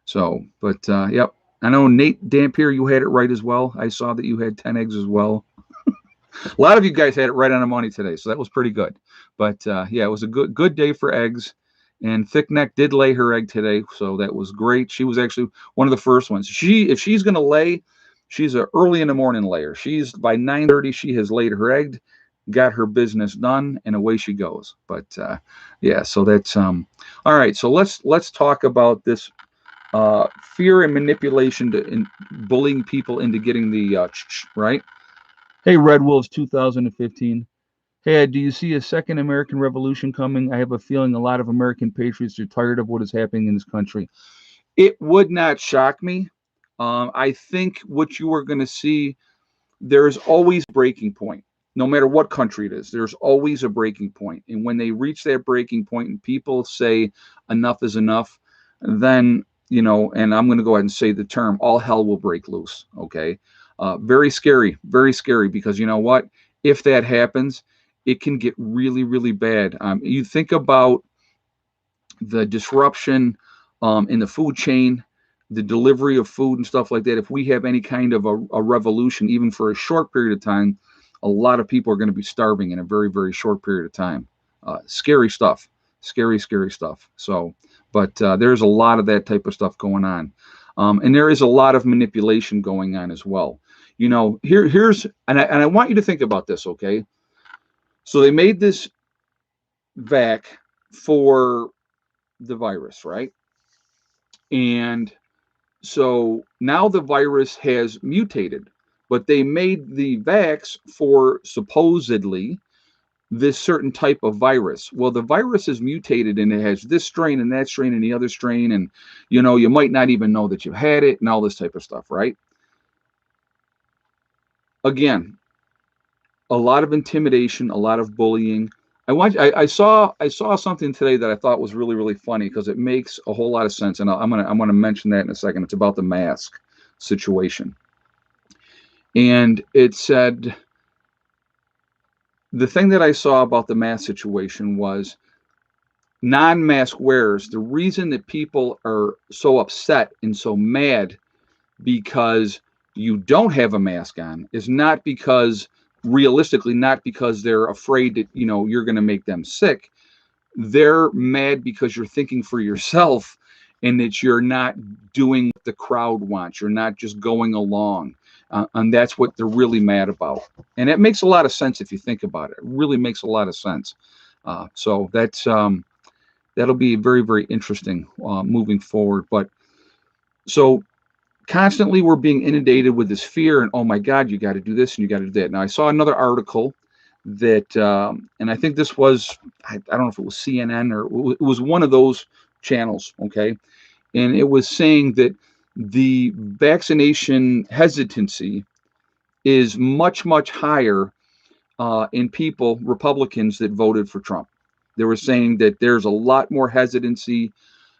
So, but yep. I know Nate Dampier, you had it right as well. I saw that you had 10 eggs as well. A lot of you guys had it right on the money today, so that was pretty good. But yeah, it was a good day for eggs. And Thick Neck did lay her egg today, so that was great. She was actually one of the first ones. If she's going to lay, she's an early in the morning layer. She's by 9:30, she has laid her egg, got her business done, and away she goes. But yeah, so that's all right. So let's talk about this fear and manipulation in bullying people into getting the right. Hey, Red Wolves 2015. Hey, do you see a second American Revolution coming? I have a feeling a lot of American patriots are tired of what is happening in this country. It would not shock me. I think what you are going to see, there's always a breaking point. No matter what country it is, there's always a breaking point. And when they reach that breaking point and people say enough is enough, then, you know, and I'm going to go ahead and say the term, all hell will break loose. Okay. Very scary, because you know what? If that happens, it can get really, really bad. You think about the disruption in the food chain, the delivery of food and stuff like that. If we have any kind of a revolution, even for a short period of time, a lot of people are going to be starving in a very, very short period of time. Scary stuff. Scary stuff. So, but there's a lot of that type of stuff going on. And there is a lot of manipulation going on as well. You know, here's, and I want you to think about this, okay? So they made this vac for the virus, right? And so now the virus has mutated, but they made the vax for supposedly this certain type of virus. Well, the virus is mutated and it has this strain and that strain and the other strain. And, you know, you might not even know that you had it and all this type of stuff, right? Again, a lot of intimidation, a lot of bullying. I saw something today that I thought was really, really funny because it makes a whole lot of sense. And I'm gonna mention that in a second. It's about the mask situation. And it said, the thing that I saw about the mask situation was non-mask wearers. The reason that people are so upset and so mad because you don't have a mask on is not because, realistically, not because they're afraid that, you know, you're going to make them sick. They're mad because you're thinking for yourself and that you're not doing what the crowd wants. You're not just going along. And that's what they're really mad about. And it makes a lot of sense if you think about it. It really makes a lot of sense. So that'll be very, very interesting moving forward. But so constantly we're being inundated with this fear and, oh my God, you got to do this and you got to do that. Now, I saw another article that, and I think this was, I don't know if it was CNN or it was one of those channels, okay? And it was saying that the vaccination hesitancy is much, much higher in people, Republicans that voted for Trump. They were saying that there's a lot more hesitancy.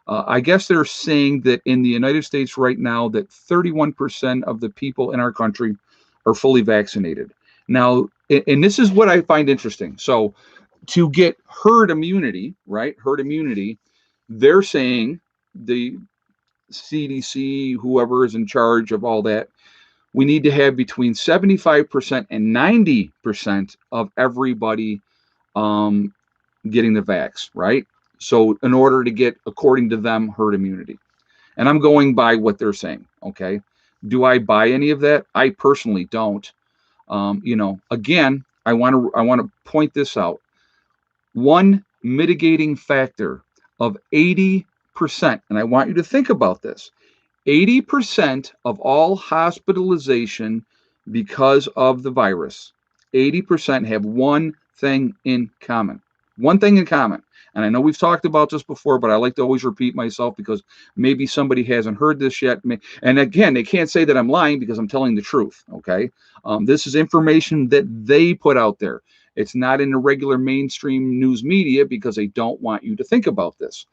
I guess they're saying that in the United States right now, that 31% of the people in our country are fully vaccinated. Now, and this is what I find interesting. So to get herd immunity, right? Herd immunity, they're saying the CDC, whoever is in charge of all that, we need to have between 75% and 90% of everybody getting the vax, right? So in order to get, according to them, herd immunity. And I'm going by what they're saying, okay? Do I buy any of that? I personally don't. Again, I want to point this out. One mitigating factor of 80%, and I want you to think about this. 80% of all hospitalization because of the virus, 80% have one thing in common. One thing in common. And I know we've talked about this before, but I like to always repeat myself because maybe somebody hasn't heard this yet. And again, they can't say that I'm lying because I'm telling the truth, okay? This is information that they put out there. It's not in the regular mainstream news media because they don't want you to think about this.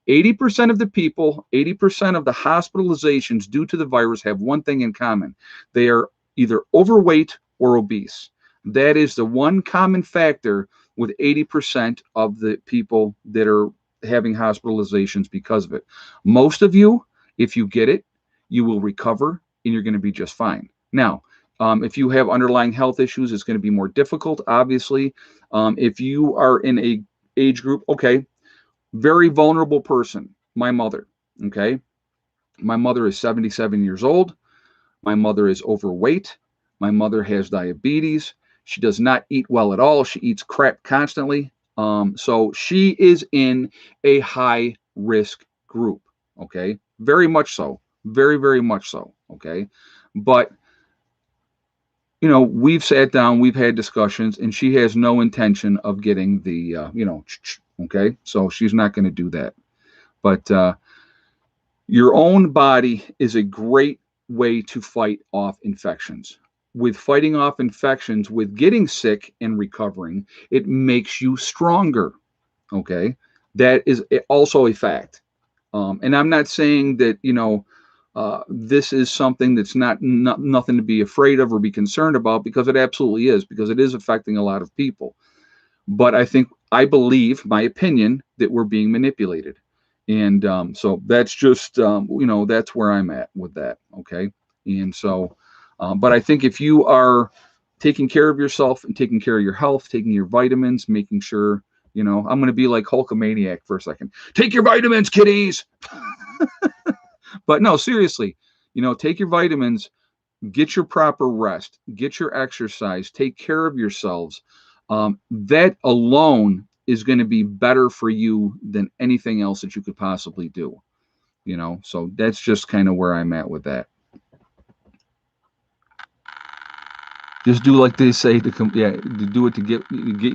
80% of the people, 80% of the hospitalizations due to the virus have one thing in common. They are either overweight or obese. That is the one common factor with 80% of the people that are having hospitalizations because of it. Most of you, if you get it, you will recover and you're going to be just fine. Now, if you have underlying health issues, it's going to be more difficult, obviously. If you are in a age group, okay, very vulnerable person, my mother, okay? My mother is 77 years old. My mother is overweight. My mother has diabetes. She does not eat well at all. She eats crap constantly. So she is in a high risk group, okay? Very much so. Very, very much so, okay? But, we've sat down, we've had discussions, and she has no intention of getting the, okay? So she's not going to do that. But your own body is a great way to fight off infections. With fighting off infections, with getting sick and recovering, it makes you stronger. Okay, that is also a fact. And I'm not saying that this is something that's nothing to be afraid of or be concerned about, because it absolutely is, because it is affecting a lot of people. But I believe, my opinion, that we're being manipulated. And so that's just, that's where I'm at with that. Okay. And so, but I think if you are taking care of yourself and taking care of your health, taking your vitamins, making sure, I'm going to be like Hulkamaniac for a second. Take your vitamins, kiddies. But no, seriously, take your vitamins, get your proper rest, get your exercise, take care of yourselves. That alone is going to be better for you than anything else that you could possibly do. So that's just kind of where I'm at with that. Just do like they say to do it to get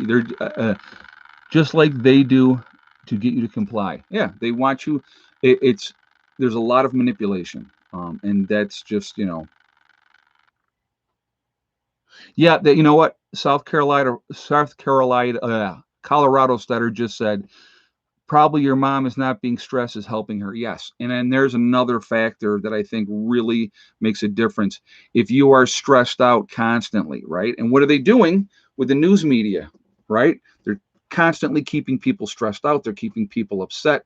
there, just like they do to get you to comply. Yeah, they want you. There's a lot of manipulation, and that's just yeah. That, you know what, Colorado Stutter just said, probably your mom is not being stressed is helping her. Yes. And then there's another factor that I think really makes a difference. If you are stressed out constantly, right? And what are they doing with the news media, right? They're constantly keeping people stressed out. They're keeping people upset.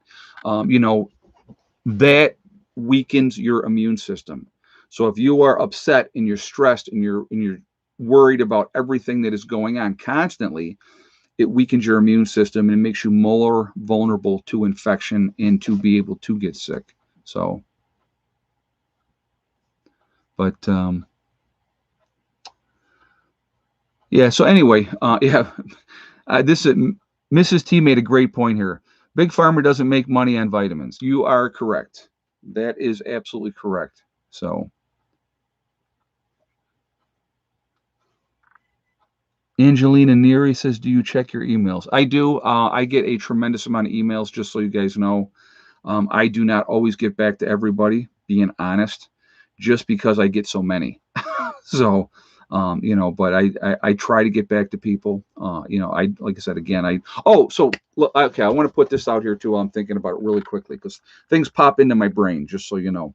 That weakens your immune system. So if you are upset and you're stressed and you're worried about everything that is going on constantly, it weakens your immune system and makes you more vulnerable to infection and to be able to get sick. So, but yeah. So anyway, yeah, this is Mrs. T made a great point here. Big Pharma doesn't make money on vitamins. You are correct. That is absolutely correct. So. Angelina Neary says, do you check your emails? I do. I get a tremendous amount of emails, just so you guys know. I do not always get back to everybody, being honest, just because I get so many. So, but I try to get back to people. Like I said, again, okay, I want to put this out here too while I'm thinking about it really quickly, because things pop into my brain, just so you know.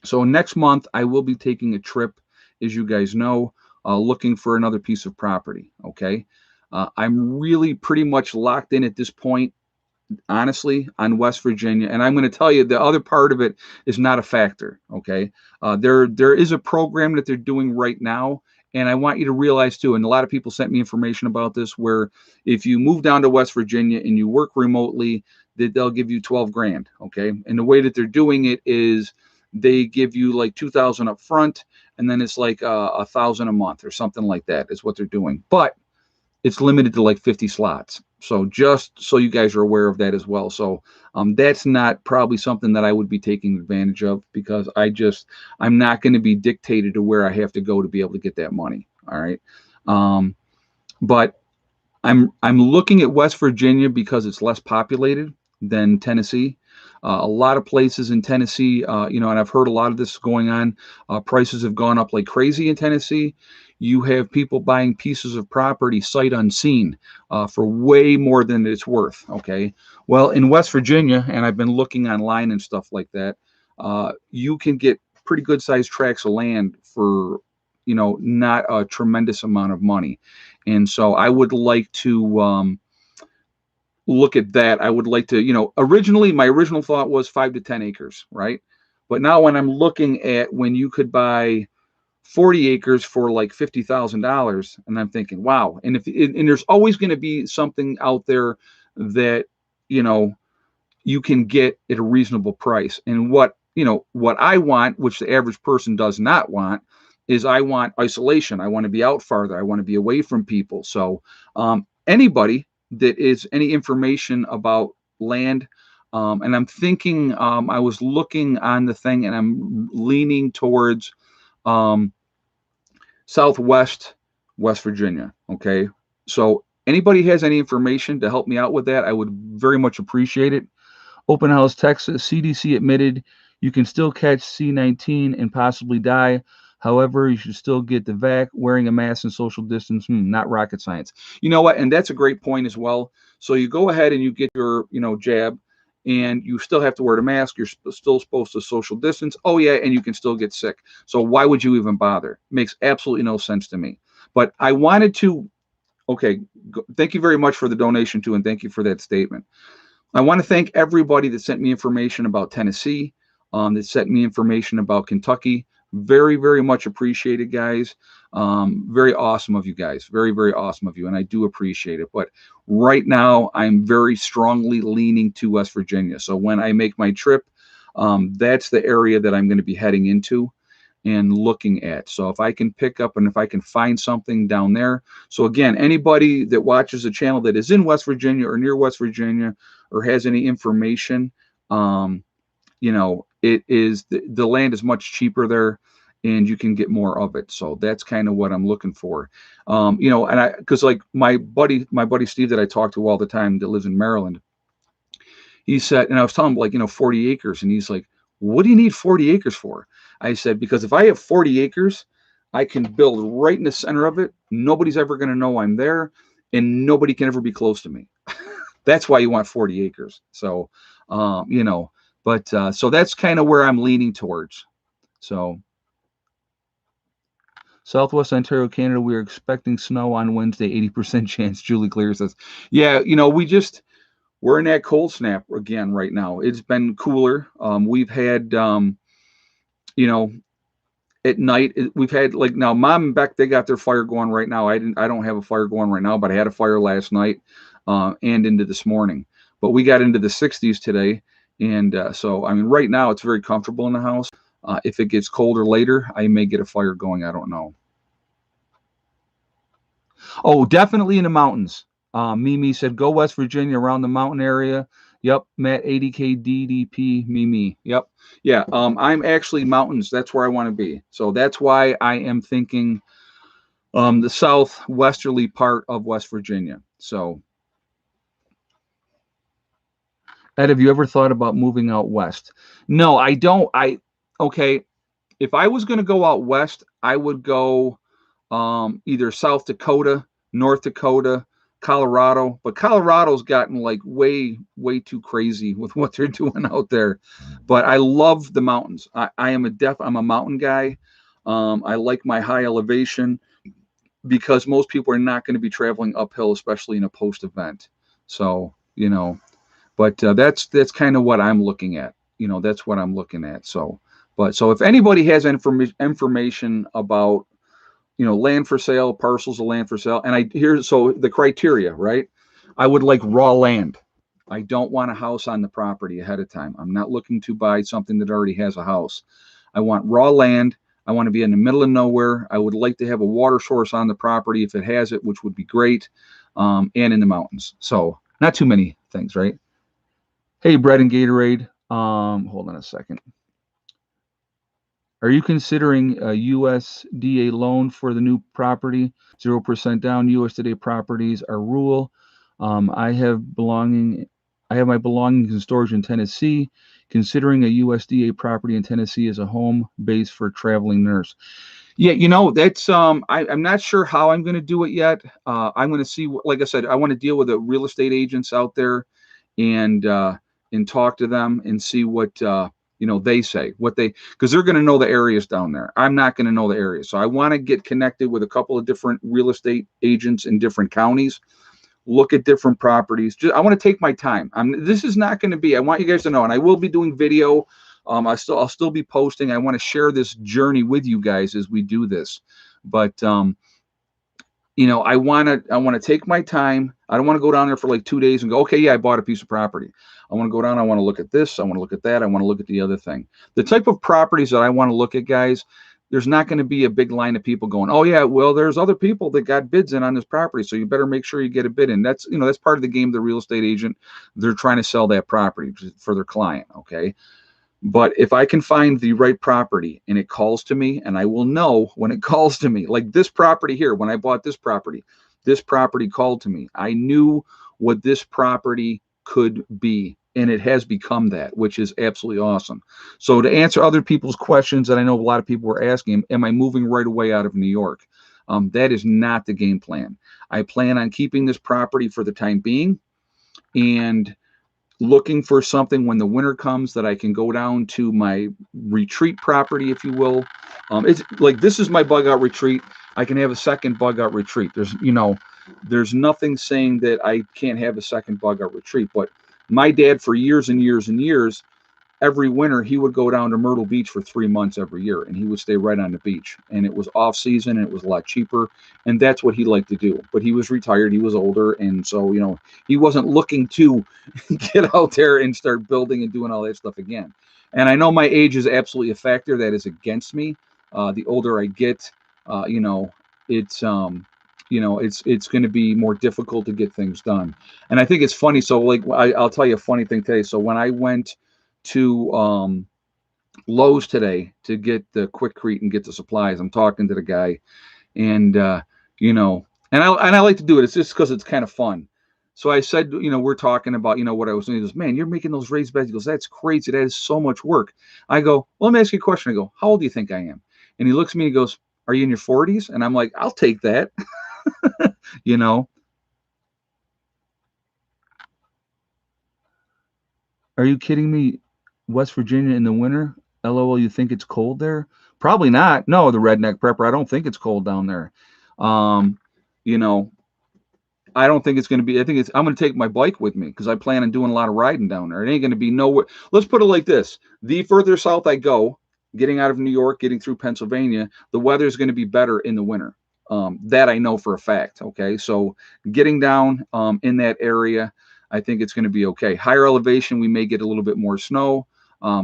So next month, I will be taking a trip, as you guys know, looking for another piece of property. Okay. I'm really pretty much locked in at this point, honestly, on West Virginia. And I'm going to tell you, the other part of it is not a factor. Okay. There is a program that they're doing right now. And I want you to realize too, and a lot of people sent me information about this, where if you move down to West Virginia and you work remotely, that they'll give you 12 grand. Okay. And the way that they're doing it is they give you like 2,000 up front, and then it's like 1,000 a month or something like that is what they're doing. But it's limited to like 50 slots. So just so you guys are aware of that as well. So that's not probably something that I would be taking advantage of, because I'm not going to be dictated to where I have to go to be able to get that money. All right. But I'm looking at West Virginia because it's less populated than Tennessee. A lot of places in Tennessee, and I've heard a lot of this going on. Prices have gone up like crazy in Tennessee. You have people buying pieces of property sight unseen for way more than it's worth. Okay. Well, in West Virginia, and I've been looking online and stuff like that, you can get pretty good sized tracts of land for, not a tremendous amount of money. And so I would like to look at that. I would like to, originally, my original thought was 5 to 10 acres, right? But now when I'm looking at when you could buy 40 acres for like $50,000, and I'm thinking, wow. And there's always going to be something out there that, you can get at a reasonable price. And what I want, which the average person does not want, is I want isolation. I want to be out farther. I want to be away from people. So anybody that is any information about land, and I'm thinking, I was looking on the thing, and I'm leaning towards Southwest West Virginia. Okay. So anybody has any information to help me out with that, I would very much appreciate it. Open House, Texas, CDC admitted you can still catch C19 and possibly die. However, you should still get the vac, wearing a mask and social distance. Not rocket science. You know what? And that's a great point as well. So you go ahead and you get your, jab, and you still have to wear the mask. You're still supposed to social distance. Oh yeah, and you can still get sick. So why would you even bother? Makes absolutely no sense to me. But I wanted to, okay, thank you very much for the donation too, and thank you for that statement. I want to thank everybody that sent me information about Tennessee, that sent me information about Kentucky. Very, very much appreciated, guys. Very awesome of you guys. Very, very awesome of you. And I do appreciate it. But right now, I'm very strongly leaning to West Virginia. So when I make my trip, that's the area that I'm going to be heading into and looking at. So if I can pick up and if I can find something down there. So again, anybody that watches the channel that is in West Virginia or near West Virginia or has any information, it is the land is much cheaper there, and you can get more of it. So that's kind of what I'm looking for. And because like my buddy Steve that I talk to all the time that lives in Maryland, he said, and I was telling him 40 acres, and he's like, what do you need 40 acres for? I said, because if I have 40 acres, I can build right in the center of it. Nobody's ever going to know I'm there, and nobody can ever be close to me. That's why you want 40 acres. So, so that's kind of where I'm leaning towards. So, Southwest Ontario, Canada, we are expecting snow on Wednesday, 80% chance. Julie Clear says, yeah, we're in that cold snap again right now. It's been cooler. We've had, at night. We've had like now mom and Beck, they got their fire going right now. I don't have a fire going right now, but I had a fire last night and into this morning. But we got into the 60s today. And so, I mean, right now it's very comfortable in the house. If it gets colder later, I may get a fire going. I don't know. Oh, definitely in the mountains. Mimi said, go West Virginia around the mountain area. Yep, Matt 80K DDP Mimi. Yep. Yeah, I'm actually mountains. That's where I want to be. So that's why I am thinking the southwesterly part of West Virginia. So, Ed, have you ever thought about moving out west? No, I don't. Okay, if I was going to go out west, I would go either South Dakota, North Dakota, Colorado. But Colorado's gotten like way, way too crazy with what they're doing out there. But I love the mountains. I'm a mountain guy. I like my high elevation because most people are not going to be traveling uphill, especially in a post event. So, but that's kind of what I'm looking at. That's what I'm looking at. So, so if anybody has information about land for sale, parcels of land for sale. And so the criteria, right? I would like raw land. I don't want a house on the property ahead of time. I'm not looking to buy something that already has a house. I want raw land. I want to be in the middle of nowhere. I would like to have a water source on the property if it has it, which would be great, and in the mountains. So not too many things, right? Hey, Bread and Gatorade. Hold on a second. Are you considering a USDA loan for the new property? 0% down. USDA properties are rule. I have my belongings in storage in Tennessee. Considering a USDA property in Tennessee as a home base for a traveling nurse. Yeah, that's I'm not sure how I'm going to do it yet. I'm going to see. Like I said, I want to deal with the real estate agents out there, and talk to them and see what they say, because they're going to know the areas down there. I'm not going to know the areas. So I want to get connected with a couple of different real estate agents in different counties, look at different properties. I want to take my time. This is not going to be, I want you guys to know, and I will be doing video. I'll still be posting. I want to share this journey with you guys as we do this. But, I want to take my time. I don't want to go down there for like 2 days and go, okay, yeah, I bought a piece of property. I want to go down. I want to look at this. I want to look at that. I want to look at the other thing. The type of properties that I want to look at, guys, there's not going to be a big line of people going, oh yeah, well, there's other people that got bids in on this property, so you better make sure you get a bid in. That's part of the game of the real estate agent. They're trying to sell that property for their client. Okay. But if I can find the right property and it calls to me, and I will know when it calls to me, like this property here, when I bought this property called to me. I knew what this property could be, and it has become that, which is absolutely awesome. So to answer other people's questions that I know a lot of people were asking, am I moving right away out of New York? That is not the game plan. I plan on keeping this property for the time being and looking for something when the winter comes that I can go down to my retreat property, if you will. It's like, this is my bug out retreat. I can have a second bug out retreat. There's nothing saying that I can't have a second bug out retreat. But my dad, for years and years and years, every winter he would go down to Myrtle Beach for 3 months every year, and he would stay right on the beach. And it was off season, and it was a lot cheaper, and that's what he liked to do. But he was retired, he was older, and so he wasn't looking to get out there and start building and doing all that stuff again. And I know my age is absolutely a factor that is against me. The older I get, it's it's going to be more difficult to get things done. And I think it's funny. So like I'll tell you a funny thing today. So when I went to Lowe's today to get the Quikrete and get the supplies, I'm talking to the guy, and and I like to do it. It's just because it's kind of fun. So I said, we're talking about, what I was doing. He goes, man, you're making those raised beds. He goes, that's crazy. That is so much work. I go, well, let me ask you a question. I go, how old do you think I am? And he looks at me and he goes, are you in your 40s? And I'm like, I'll take that. Are you kidding me? West Virginia in the winter? LOL, you think it's cold there? Probably not. No, the redneck prepper. I don't think it's cold down there. I don't think it's going to be. I'm going to take my bike with me because I plan on doing a lot of riding down there. It ain't going to be nowhere. Let's put it like this: the further south I go, getting out of New York, getting through Pennsylvania, the weather is going to be better in the winter. That I know for a fact. Okay, so getting down in that area, I think it's going to be okay. Higher elevation, we may get a little bit more snow.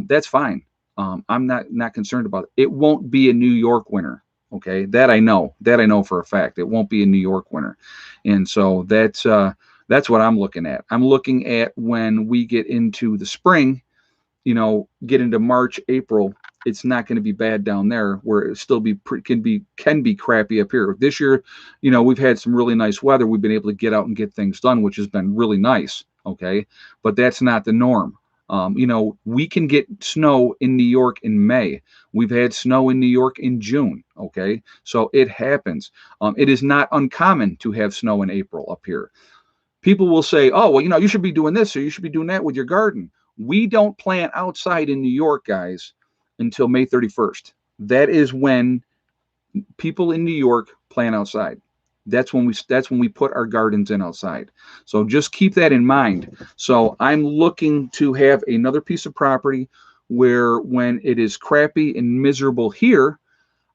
That's fine. I'm not concerned about it. It won't be a New York winter. Okay, that I know. That I know for a fact. It won't be a New York winter, and so that's what I'm looking at. I'm looking at when we get into the spring, get into March, April, it's not going to be bad down there where it still can be crappy up here. This year, we've had some really nice weather. We've been able to get out and get things done, which has been really nice. Okay. But that's not the norm. We can get snow in New York in May. We've had snow in New York in June. Okay. So it happens. It is not uncommon to have snow in April up here. People will say, oh, well, you should be doing this or you should be doing that with your garden. We don't plant outside in New York, guys, until May 31st. That is when people in New York plant outside. That's when we put our gardens in outside. So just keep that in mind. So I'm looking to have another piece of property where when it is crappy and miserable here,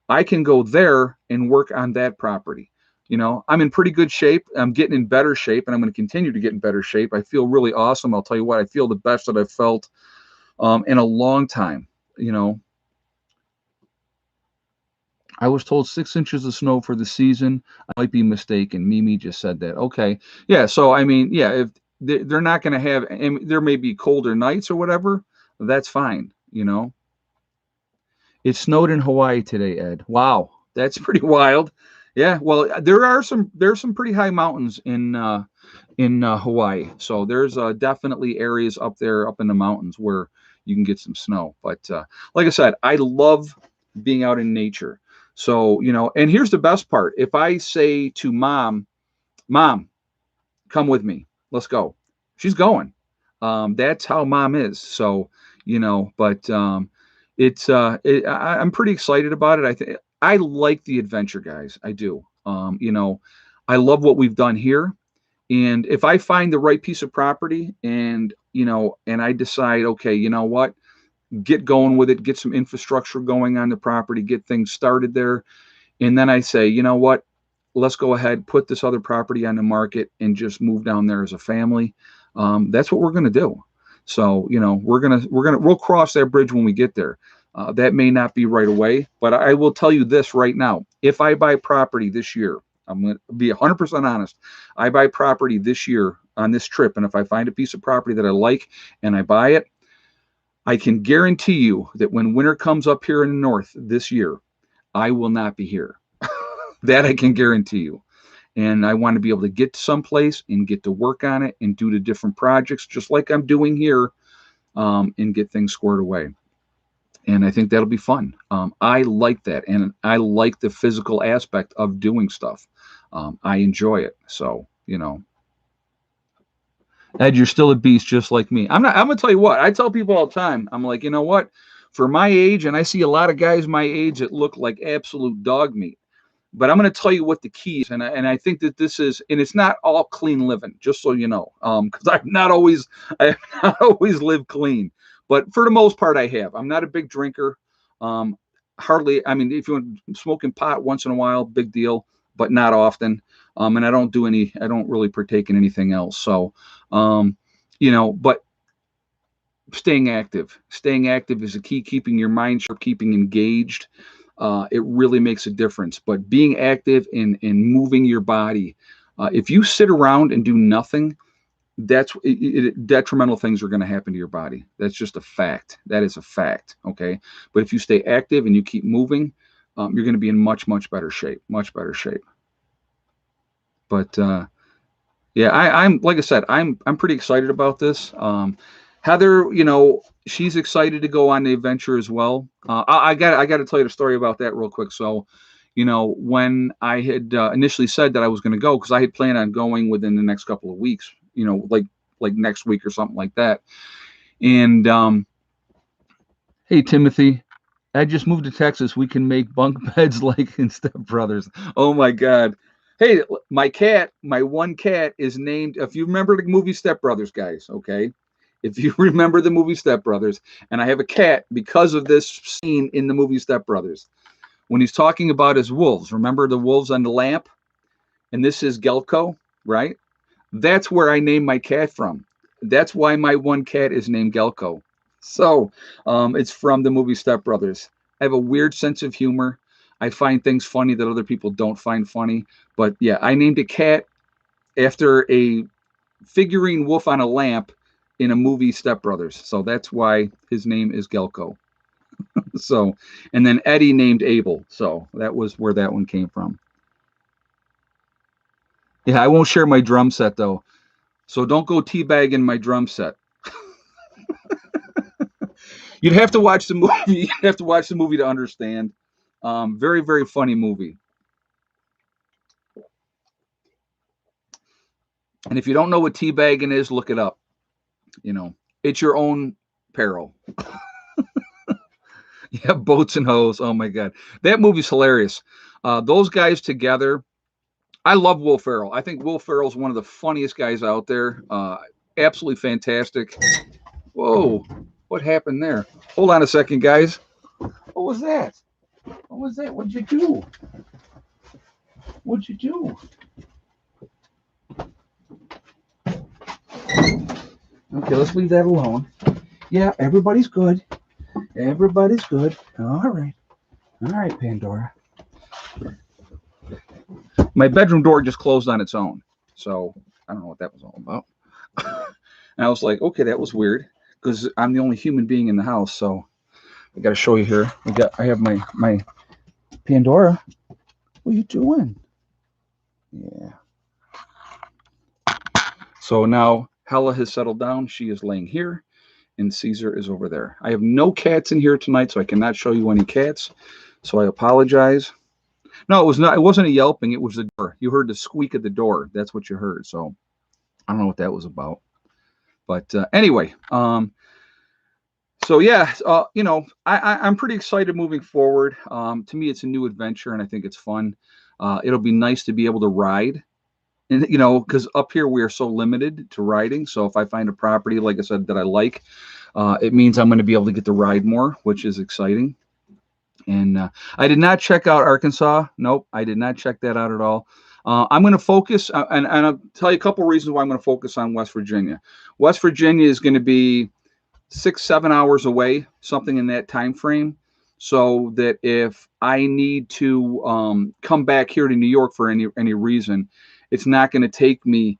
I can go there and work on that property. I'm in pretty good shape. I'm getting in better shape, and I'm going to continue to get in better shape. I feel really awesome. I'll tell you what, I feel the best that I've felt in a long time. I was told 6 inches of snow for the season. I might be mistaken. Mimi just said that. Okay. Yeah. So, I mean, yeah, if they're not going to have, and there may be colder nights or whatever, that's fine. It snowed in Hawaii today, Ed. Wow. That's pretty wild. Yeah, well, there's some pretty high mountains in Hawaii, so there's definitely areas up there, up in the mountains where you can get some snow. But like I said, I love being out in nature. So and here's the best part: if I say to mom, come with me, let's go, she's going. That's how mom is. So but I'm pretty excited about it. I think I like the adventure, guys. I do. I love what we've done here. And if I find the right piece of property and I decide, okay, you know what, get going with it, get some infrastructure going on the property, get things started there. And then I say, you know what, let's go ahead, put this other property on the market and just move down there as a family. That's what we're going to do. So, we'll cross that bridge when we get there. That may not be right away, but I will tell you this right now. If I buy property this year, I'm going to be 100% honest. I buy property this year on this trip, and if I find a piece of property that I like and I buy it, I can guarantee you that when winter comes up here in the north this year, I will not be here. That I can guarantee you. And I want to be able to get to someplace and get to work on it and do the different projects just like I'm doing here and get things squared away. And I think that'll be fun. I like that. And I like the physical aspect of doing stuff. I enjoy it. So, Ed, you're still a beast just like me. I'm going to tell you what, I tell people all the time, I'm like, you know what? For my age, and I see a lot of guys my age that look like absolute dog meat. But I'm going to tell you what the key is, and I think that this is, and it's not all clean living, just so you know, because I have not always lived clean, but for the most part I have. I'm not a big drinker, hardly. I mean, if you're smoking pot once in a while, big deal, but not often. And I don't really partake in anything else. So, but staying active is the key. Keeping your mind sharp, keeping engaged. It really makes a difference. But being active and moving your body, if you sit around and do nothing, detrimental things are going to happen to your body. That's just a fact. That is a fact. Okay. But if you stay active and you keep moving, you're going to be in much, much better shape. Much better shape. But yeah, I'm like I said, I'm pretty excited about this. Heather, she's excited to go on the adventure as well. I got to tell you the story about that real quick. So, when I had initially said that I was going to go, because I had planned on going within the next couple of weeks, like next week or something like that. And hey, Timothy, I just moved to Texas. We can make bunk beds like in Step Brothers. Oh my God. Hey, my one cat is named, if you remember the movie Step Brothers, guys, okay? if you remember the movie Step Brothers, and I have a cat because of this scene in the movie Step Brothers. When he's talking about his wolves, remember the wolves on the lamp? And this is Gelko, right? That's where I named my cat from. That's why my one cat is named Gelko. So it's from the movie Step Brothers. I have a weird sense of humor. I find things funny that other people don't find funny. But yeah, I named a cat after a figurine wolf on a lamp in a movie Step Brothers. So that's why his name is Gelko. So, and then Eddie named Abel. So that was where that one came from. Yeah, I won't share my drum set though. So don't go teabagging my drum set. You'd have to watch the movie. You'd have to watch the movie to understand. Very, very funny movie. And if you don't know what teabagging is, look it up. You know, it's your own peril. Yeah, boats and hoes. Oh my God, that movie's hilarious. Those guys together. I love Will Ferrell. I think Will Ferrell's one of the funniest guys out there. Absolutely fantastic. Whoa, what happened there? Hold on a second, guys. What was that? What was that? What'd you do? What'd you do? Okay, let's leave that alone. Yeah, everybody's good. Everybody's good. All right. All right, Pandora. My bedroom door just closed on its own. So I don't know what that was all about. And I was like, okay, that was weird because I'm the only human being in the house. So I got to show you here. I have my Pandora. What are you doing? Yeah. So now Hella has settled down. She is laying here, and Caesar is over there. I have no cats in here tonight, so I cannot show you any cats. So I apologize. No, it was not. It wasn't a yelping. It was the door. You heard the squeak of the door. That's what you heard. So I don't know what that was about. But anyway, so yeah, I'm pretty excited moving forward. To me, it's a new adventure, and I think it's fun. It'll be nice to be able to ride, and because up here we are so limited to riding. So if I find a property, like I said, that I like, it means I'm going to be able to get to ride more, which is exciting. And I did not check out Arkansas. Nope, I did not check that out at all. I'm going to focus, and I'll tell you a couple reasons why I'm going to focus on West Virginia. West Virginia is going to be 6-7 hours away, something in that time frame, so that if I need to come back here to New York for any reason, it's not going to take me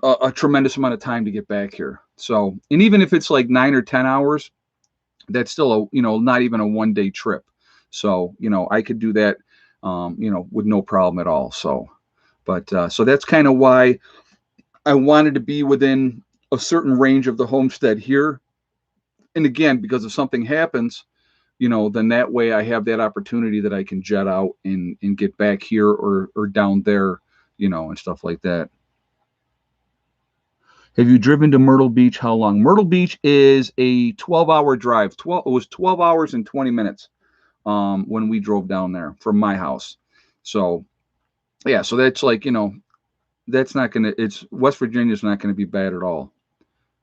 a tremendous amount of time to get back here. So, and even if it's like 9 or 10 hours, that's still not even a 1-day trip. So, I could do that, with no problem at all. So, but so that's kind of why I wanted to be within a certain range of the homestead here. And again, because if something happens, then that way I have that opportunity that I can jet out and get back here or down there, and stuff like that. Have you driven to Myrtle Beach? How long? Myrtle Beach is a 12-hour drive. It was 12 hours and 20 minutes when we drove down there from my house. So, yeah, so that's like, that's not going to, West Virginia's not going to be bad at all.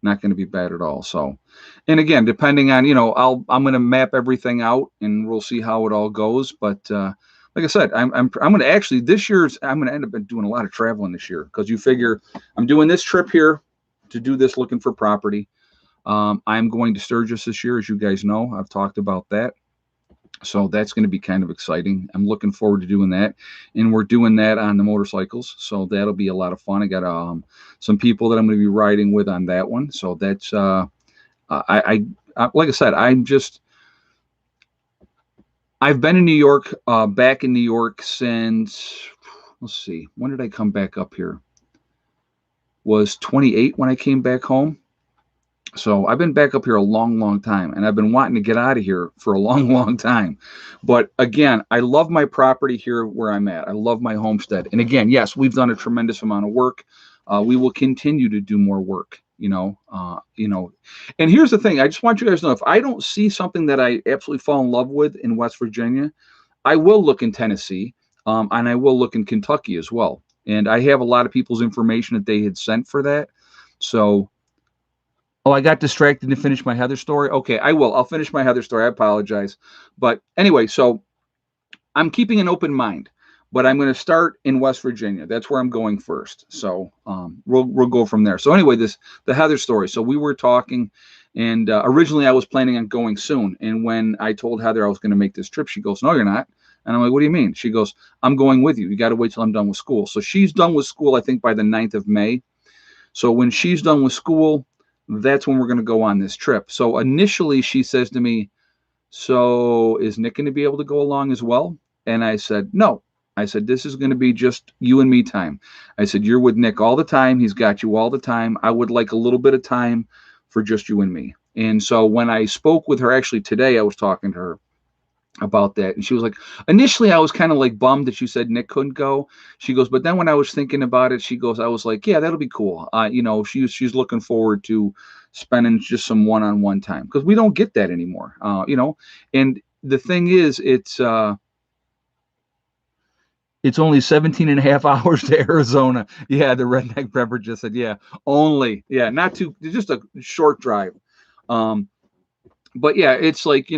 Not going to be bad at all. So, and again, depending on, I'm going to map everything out and we'll see how it all goes. But like I said, I'm going to actually, I'm going to end up doing a lot of traveling this year because you figure I'm doing this trip here to do this looking for property. I'm going to Sturgis this year, as you guys know. I've talked about that. So that's going to be kind of exciting. I'm looking forward to doing that. And we're doing that on the motorcycles. So that'll be a lot of fun. I got some people that I'm going to be riding with on that one. So that's, I like I said, I've been in New York, back in New York since, let's see, when did I come back up here? Was 28 when I came back home. So I've been back up here a long, long time, and I've been wanting to get out of here for a long, long time. But again, I love my property here where I'm at. I love my homestead. And again, yes, we've done a tremendous amount of work. We will continue to do more work, And here's the thing. I just want you guys to know, if I don't see something that I absolutely fall in love with in West Virginia, I will look in Tennessee, and I will look in Kentucky as well. And I have a lot of people's information that they had sent for that. So Oh, I got distracted to finish my Heather story. Okay, I will. I'll finish my Heather story. I apologize. But anyway, so I'm keeping an open mind, but I'm going to start in West Virginia. That's where I'm going first. So we'll go from there. So anyway, the Heather story. So we were talking, and originally I was planning on going soon. And when I told Heather I was going to make this trip, she goes, "No, you're not." And I'm like, "What do you mean?" She goes, "I'm going with you. You got to wait till I'm done with school." So she's done with school, I think, by the 9th of May. So when she's done with school, that's when we're going to go on this trip. So initially, she says to me, "So is Nick going to be able to go along as well?" And I said, "No." I said, "This is going to be just you and me time." I said, "You're with Nick all the time. He's got you all the time. I would like a little bit of time for just you and me." And so when I spoke with her, actually today, I was talking to her about that, and she was like, initially I was kind of like bummed that you said Nick couldn't go. She goes, but then when I was thinking about it, she goes, I was like, yeah, that'll be cool. She's looking forward to spending just some one-on-one time, because we don't get that anymore. And the thing is, it's only 17 and a half hours to Arizona. Yeah, the redneck prepper just said, yeah, only. Yeah, not too, just a short drive. um but yeah, it's like,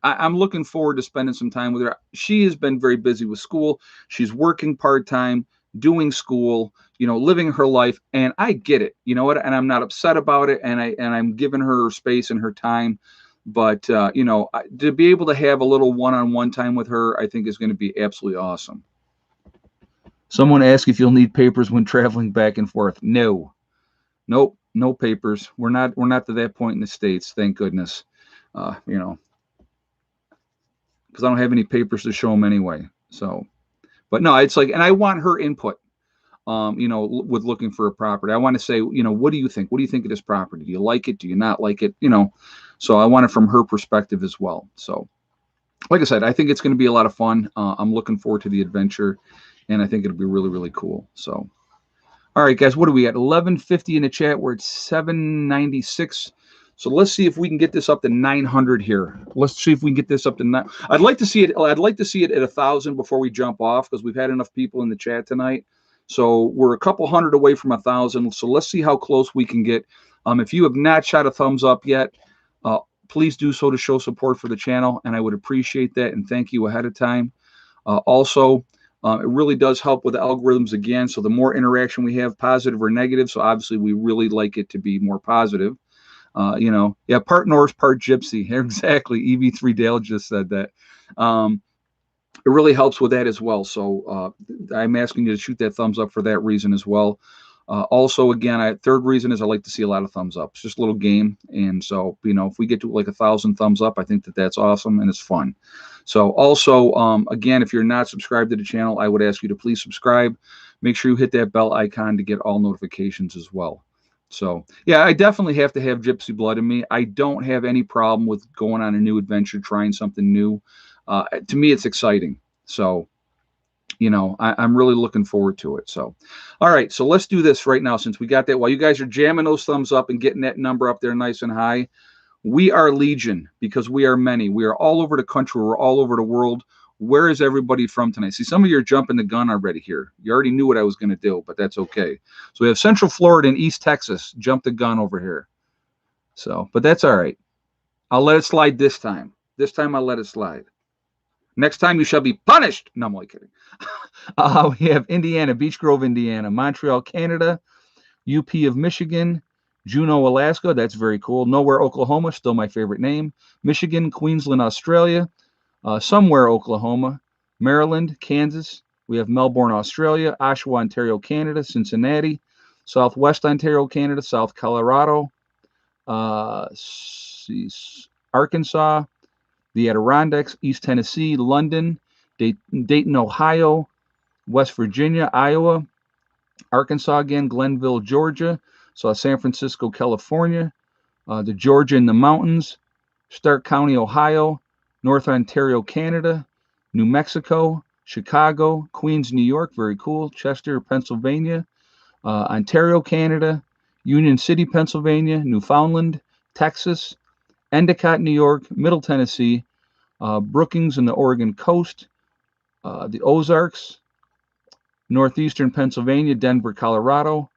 I'm looking forward to spending some time with her. She has been very busy with school. She's working part-time, doing school, living her life, and I get it. You know what? And I'm not upset about it, and I'm giving her space and her time. But to be able to have a little one-on-one time with her, I think is going to be absolutely awesome. Someone asked if you'll need papers when traveling back and forth. No. Nope, no papers. We're not to that point in the States, thank goodness. Uh, you know, because I don't have any papers to show them anyway. So, but no, it's like, and I want her input. With looking for a property, I want to say, what do you think? What do you think of this property? Do you like it? Do you not like it? So I want it from her perspective as well. So, like I said, I think it's going to be a lot of fun. I'm looking forward to the adventure, and I think it'll be really, really cool. So, all right, guys, what are we at? 1150 in the chat. We're at 796. So let's see if we can get this up to 900 here. Let's see if we can get this up to 9. I'd like to see it at 1,000 before we jump off, because we've had enough people in the chat tonight. So we're a couple hundred away from 1,000. So let's see how close we can get. If you have not shot a thumbs up yet, please do so to show support for the channel, and I would appreciate that, and thank you ahead of time. Also, it really does help with the algorithms again. So the more interaction we have, positive or negative. So obviously we really like it to be more positive. Yeah, part Norse, part Gypsy. Exactly. EV3 Dale just said that. It really helps with that as well. So I'm asking you to shoot that thumbs up for that reason as well. Also, again, third reason is I like to see a lot of thumbs up. It's just a little game. And so, if we get to like 1,000 thumbs up, I think that's awesome and it's fun. So also, again, if you're not subscribed to the channel, I would ask you to please subscribe. Make sure you hit that bell icon to get all notifications as well. So, yeah, I definitely have to have gypsy blood in me. I don't have any problem with going on a new adventure, trying something new. To me, it's exciting. So, I'm really looking forward to it. So, all right, so let's do this right now, since we got that. While you guys are jamming those thumbs up and getting that number up there nice and high, we are legion, because we are many. We are all over the country. We're all over the world. Where is everybody from tonight? See, some of you are jumping the gun already here. You already knew what I was going to do, but that's okay. So we have Central Florida and East Texas. Jump the gun over here. So, but that's all right. I'll let it slide this time. This time I'll let it slide. Next time you shall be punished. No, I'm only kidding. We have Indiana, Beech Grove, Indiana, Montreal, Canada, UP of Michigan, Juneau, Alaska. That's very cool. Nowhere, Oklahoma. Still my favorite name. Michigan, Queensland, Australia. Somewhere, Oklahoma. Maryland, Kansas. We have Melbourne, Australia. Oshawa, Ontario, Canada. Cincinnati. Southwest Ontario, Canada. South Colorado. Arkansas. The Adirondacks, East Tennessee, London, Dayton, Ohio, West Virginia, Iowa, Arkansas again, Glenville, Georgia, San Francisco, California, the Georgia in the mountains, Stark County, Ohio, North Ontario, Canada, New Mexico, Chicago, Queens, New York, very cool, Chester, Pennsylvania, Ontario, Canada, Union City, Pennsylvania, Newfoundland, Texas, Endicott, New York, Middle Tennessee, Brookings in the Oregon coast, the Ozarks, northeastern Pennsylvania, Denver, Colorado,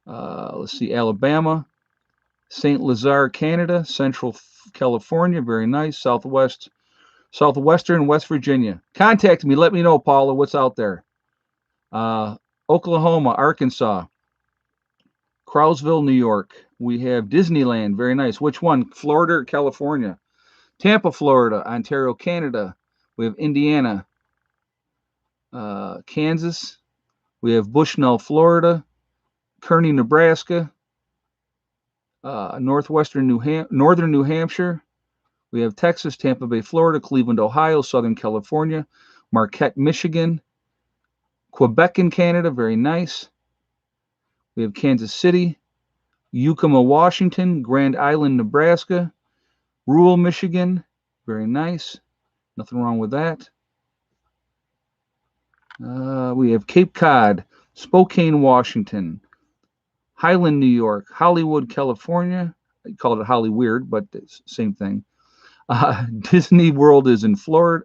Let's see, Alabama, St. Lazare, Canada, Central California, very nice. Southwestern West Virginia. Contact me. Let me know, Paula, what's out there. Oklahoma, Arkansas, Crowsville, New York. We have Disneyland, very nice. Which one? Florida or California? Tampa, Florida, Ontario, Canada. We have Indiana, Kansas. We have Bushnell, Florida, Kearney, Nebraska, northern New Hampshire. We have Texas, Tampa Bay, Florida, Cleveland, Ohio, Southern California, Marquette, Michigan, Quebec in Canada, very nice. We have Kansas City, Yakima, Washington, Grand Island, Nebraska, rural Michigan, very nice. Nothing wrong with that. We have Cape Cod, Spokane, Washington, Highland, New York, Hollywood, California. I called it Hollyweird, but it's the same thing. Disney World is in Florida.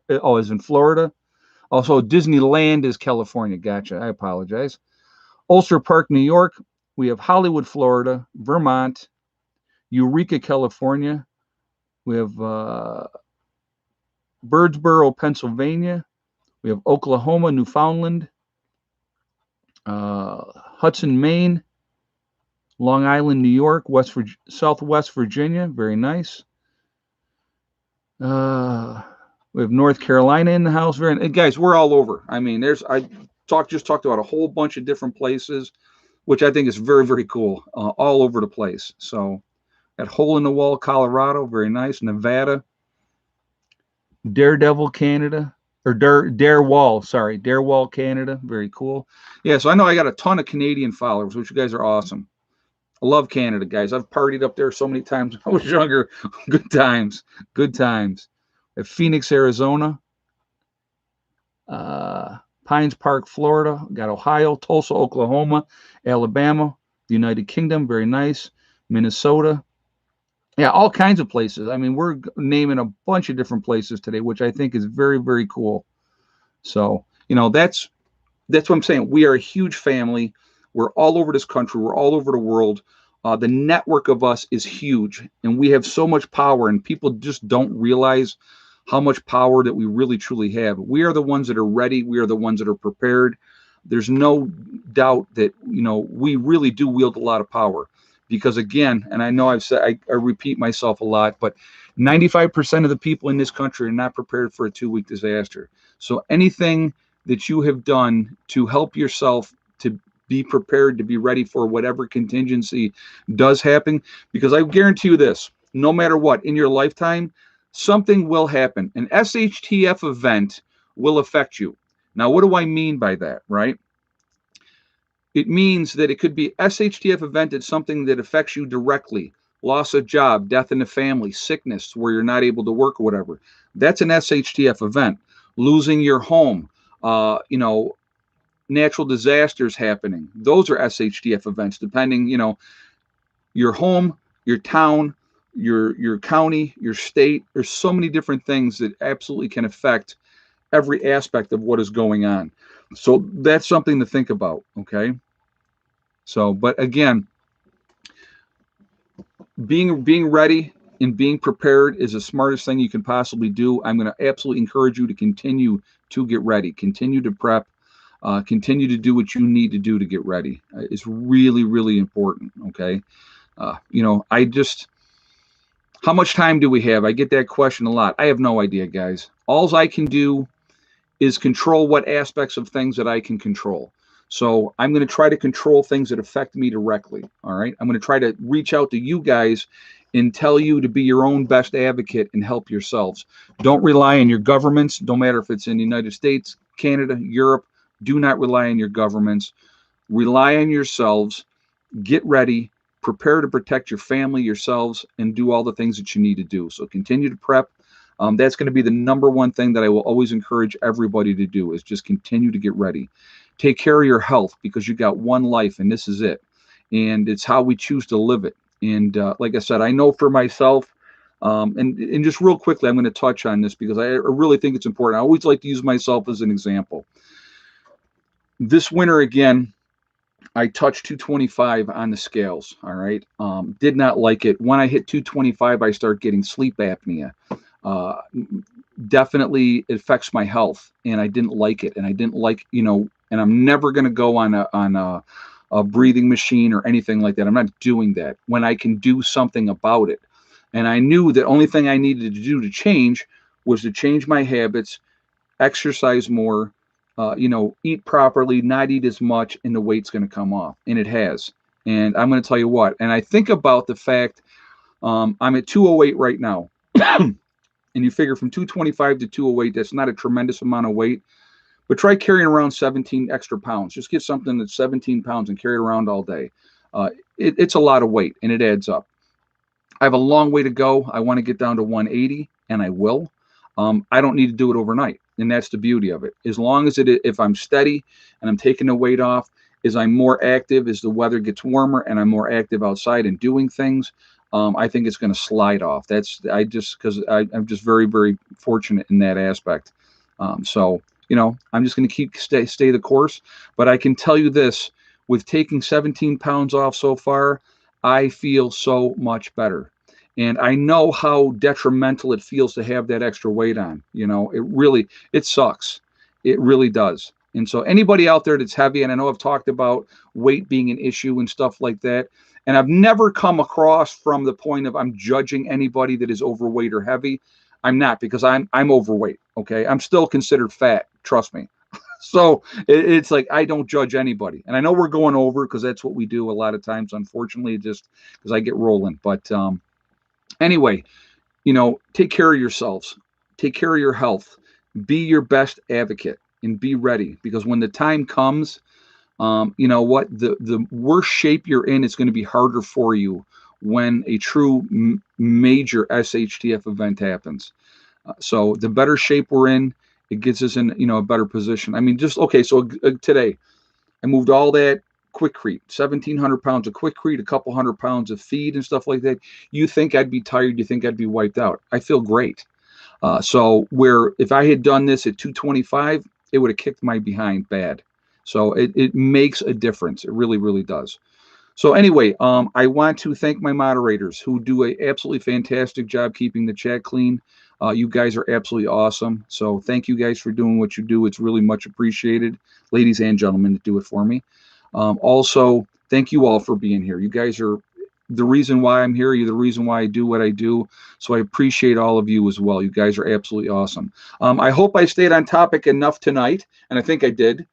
Also, Disneyland is California. Gotcha. I apologize. Ulster Park, New York. We have Hollywood, Florida, Vermont, Eureka, California. We have Birdsboro, Pennsylvania. We have Oklahoma, Newfoundland, Hudson, Maine, Long Island, New York, Southwest Virginia. Very nice. We have North Carolina in the house. Guys, we're all over. I mean, I just talked about a whole bunch of different places, which I think is very, very cool, all over the place. So at Hole in the Wall, Colorado, very nice. Nevada, Daredevil, Canada, or Dare Wall, Canada, very cool. Yeah, so I know I got a ton of Canadian followers, which you guys are awesome. I love Canada, guys. I've partied up there so many times when I was younger. Good times. Good times. At Phoenix, Arizona. Pines Park, Florida. Got Ohio, Tulsa, Oklahoma, Alabama, the United Kingdom. Very nice. Minnesota. Yeah, all kinds of places. I mean, we're naming a bunch of different places today, which I think is very, very cool. So, that's what I'm saying. We are a huge family. We're all over this country. We're all over the world. The network of us is huge, and we have so much power, and people just don't realize how much power that we really, truly have. We are the ones that are ready. We are the ones that are prepared. There's no doubt that, we really do wield a lot of power because, again, and I know I repeat myself a lot, but 95% of the people in this country are not prepared for a 2-week disaster. So anything that you have done to help yourself to be prepared, to be ready for whatever contingency does happen, because I guarantee you this, no matter what, in your lifetime, something will happen. An SHTF event will affect you. Now, what do I mean by that, right? It means that it could be SHTF event is something that affects you directly. Loss of job, death in the family, sickness where you're not able to work or whatever. That's an SHTF event. Losing your home, natural disasters happening. Those are SHTF events, depending, your home, your town, your county, your state. There's so many different things that absolutely can affect every aspect of what is going on. So that's something to think about, okay? So, but again, being ready and being prepared is the smartest thing you can possibly do. I'm going to absolutely encourage you to continue to get ready, continue to prep, continue to do what you need to do to get ready. It's really, really important, okay? How much time do we have? I get that question a lot. I have no idea, guys. All I can do is control what aspects of things that I can control. So I'm going to try to control things that affect me directly, all right? I'm going to try to reach out to you guys and tell you to be your own best advocate and help yourselves. Don't rely on your governments, no matter if it's in the United States, Canada, Europe. Do not rely on your governments. Rely on yourselves. Get ready. Prepare to protect your family, yourselves, and do all the things that you need to do. So continue to prep. That's going to be the number one thing that I will always encourage everybody to do is just continue to get ready. Take care of your health because you got one life and this is it. And it's how we choose to live it. And like I said, I know for myself, and just real quickly, I'm going to touch on this because I really think it's important. I always like to use myself as an example. This winter, again, I touched 225 on the scales. All right. Did not like it. When I hit 225, I start getting sleep apnea. Uh, Definitely it affects my health, and I didn't like it. And I didn't like, and I'm never going to go on a breathing machine or anything like that. I'm not doing that when I can do something about it. And I knew the only thing I needed to do to change was to change my habits, exercise more, eat properly, not eat as much, and the weight's going to come off. And it has. And I'm going to tell you what. And I think about the fact I'm at 208 right now. And you figure from 225 to 208, that's not a tremendous amount of weight. But try carrying around 17 extra pounds. Just get something that's 17 pounds and carry it around all day. It's a lot of weight, and it adds up. I have a long way to go. I want to get down to 180, and I will. I don't need to do it overnight, and that's the beauty of it. As long as if I'm steady and I'm taking the weight off, as I'm more active, as the weather gets warmer and I'm more active outside and doing things, I think it's going to slide off. Because I'm just very, very fortunate in that aspect. So I'm just going to stay the course. But I can tell you this: with taking 17 pounds off so far, I feel so much better. And I know how detrimental it feels to have that extra weight on. It sucks. It really does. And so anybody out there that's heavy, and I know I've talked about weight being an issue and stuff like that, and I've never come across from the point of I'm judging anybody that is overweight or heavy. I'm not, because I'm overweight. Okay. I'm still considered fat. Trust me. So it's like I don't judge anybody. And I know we're going over because that's what we do a lot of times, unfortunately, just because I get rolling. But anyway, take care of yourselves, take care of your health, be your best advocate, and be ready, because when the time comes, you know what, the worse shape you're in, it's going to be harder for you when a true major SHTF event happens. So the better shape we're in, it gets us in, a better position. I mean, just okay. So today, I moved all that quickcrete, 1,700 pounds of quickcrete, a couple hundred pounds of feed and stuff like that. You think I'd be tired? You think I'd be wiped out? I feel great. So where if I had done this at 225, it would have kicked my behind bad. So it makes a difference. It really, really does. So anyway, I want to thank my moderators who do a absolutely fantastic job keeping the chat clean. You guys are absolutely awesome. So thank you guys for doing what you do. It's really much appreciated, ladies and gentlemen, that do it for me. Also, thank you all for being here. You guys are the reason why I'm here. You're the reason why I do what I do. So I appreciate all of you as well. You guys are absolutely awesome. I hope I stayed on topic enough tonight, and I think I did,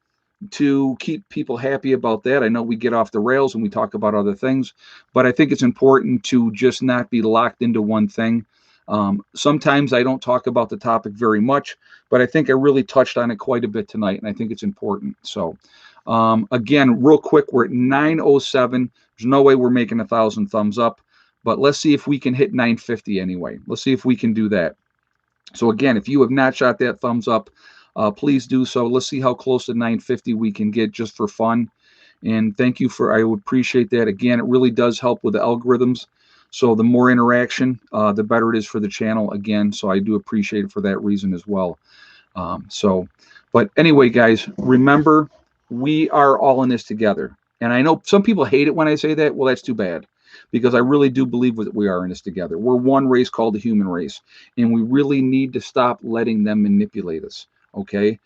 to keep people happy about that. I know we get off the rails and we talk about other things, but I think it's important to just not be locked into one thing. Sometimes I don't talk about the topic very much, but I think I really touched on it quite a bit tonight, and I think it's important. So again, real quick, we're at 9:07. There's no way we're making 1,000 thumbs up, but let's see if we can hit 950 anyway. Let's see if we can do that. So again, if you have not shot that thumbs up, please do so. Let's see how close to 950 we can get just for fun. And thank you I would appreciate that. Again, it really does help with the algorithms. So the more interaction, the better it is for the channel again. So I do appreciate it for that reason as well. But anyway, guys, remember, we are all in this together. And I know some people hate it when I say that. Well, that's too bad, because I really do believe that we are in this together. We're one race called the human race, and we really need to stop letting them manipulate us. Okay?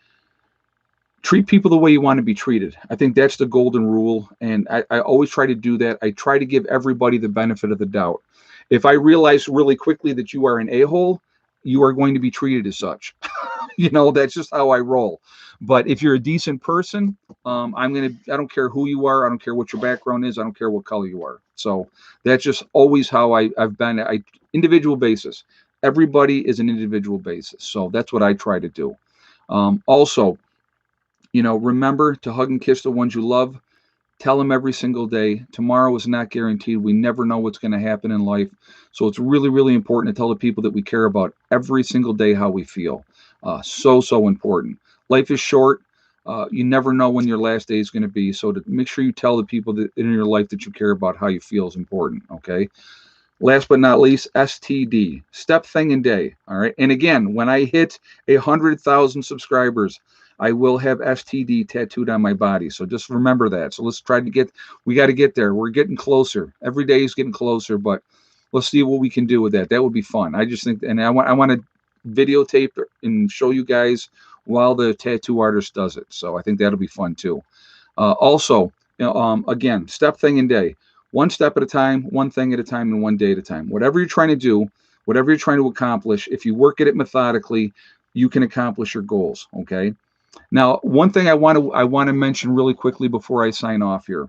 Treat people the way you want to be treated. I think that's the golden rule, and I always try to do that. I try to give everybody the benefit of the doubt. If I realize really quickly that you are an a-hole, you are going to be treated as such. That's just how I roll. But if you're a decent person, I don't care who you are. I don't care what your background is. I don't care what color you are. So that's just always how I've been. Individual basis. Everybody is an individual basis. So that's what I try to do. Also, remember to hug and kiss the ones you love. Tell them every single day. Tomorrow is not guaranteed. We never know what's going to happen in life. So it's really, really important to tell the people that we care about every single day how we feel. So important. Life is short. You never know when your last day is going to be. So to make sure you tell the people that in your life that you care about how you feel is important. Okay. Last but not least, STD, step thing and day. All right. And again, when I hit 100,000 subscribers, I will have STD tattooed on my body. So just remember that. So let's try to we got to get there. We're getting closer. Every day is getting closer, but let's see what we can do with that. That would be fun. I just think, and I want to videotape and show you guys while the tattoo artist does it. So I think that'll be fun too. Also, again, step, thing, and day. One step at a time, one thing at a time, and one day at a time. Whatever you're trying to do, whatever you're trying to accomplish, if you work at it methodically, you can accomplish your goals. Okay. Now, one thing I want to mention really quickly before I sign off here.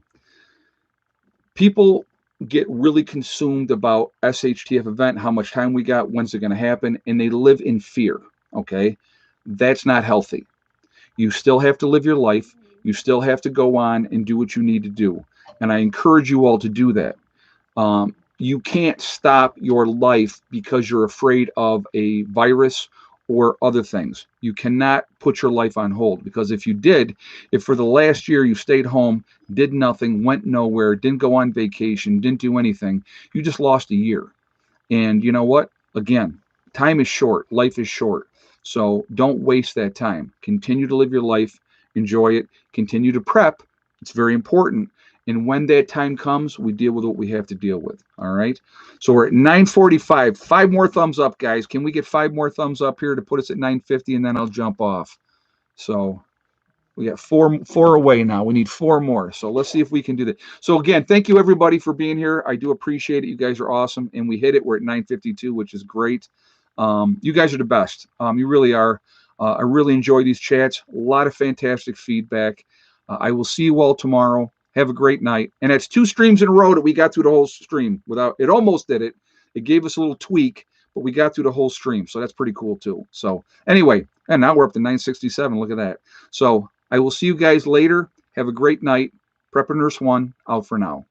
People get really consumed about SHTF event, how much time we got, when's it going to happen, and they live in fear. Okay. That's not healthy. You still have to live your life. You still have to go on and do what you need to do. And I encourage you all to do that. You can't stop your life because you're afraid of a virus or other things. You cannot put your life on hold, because if you did, if for the last year you stayed home, did nothing, went nowhere, didn't go on vacation, didn't do anything, you just lost a year. And you know what? Again, time is short. Life is short. So don't waste that time. Continue to live your life. Enjoy it. Continue to prep. It's very important. And when that time comes, we deal with what we have to deal with. All right. So we're at 9:45. 5 more thumbs up, guys. Can we get 5 more thumbs up here to put us at 9:50, and then I'll jump off? So we got four away now. We need 4 more. So let's see if we can do that. So again, thank you everybody for being here. I do appreciate it. You guys are awesome. And we hit it. We're at 9:52, which is great. You guys are the best. You really are. I really enjoy these chats. A lot of fantastic feedback. I will see you all tomorrow. Have a great night. And that's 2 streams in a row that we got through the whole stream without, it almost did it. It gave us a little tweak, but we got through the whole stream. So that's pretty cool too. So anyway, and now we're up to 967. Look at that. So I will see you guys later. Have a great night. Prepper Nurse 1 out for now.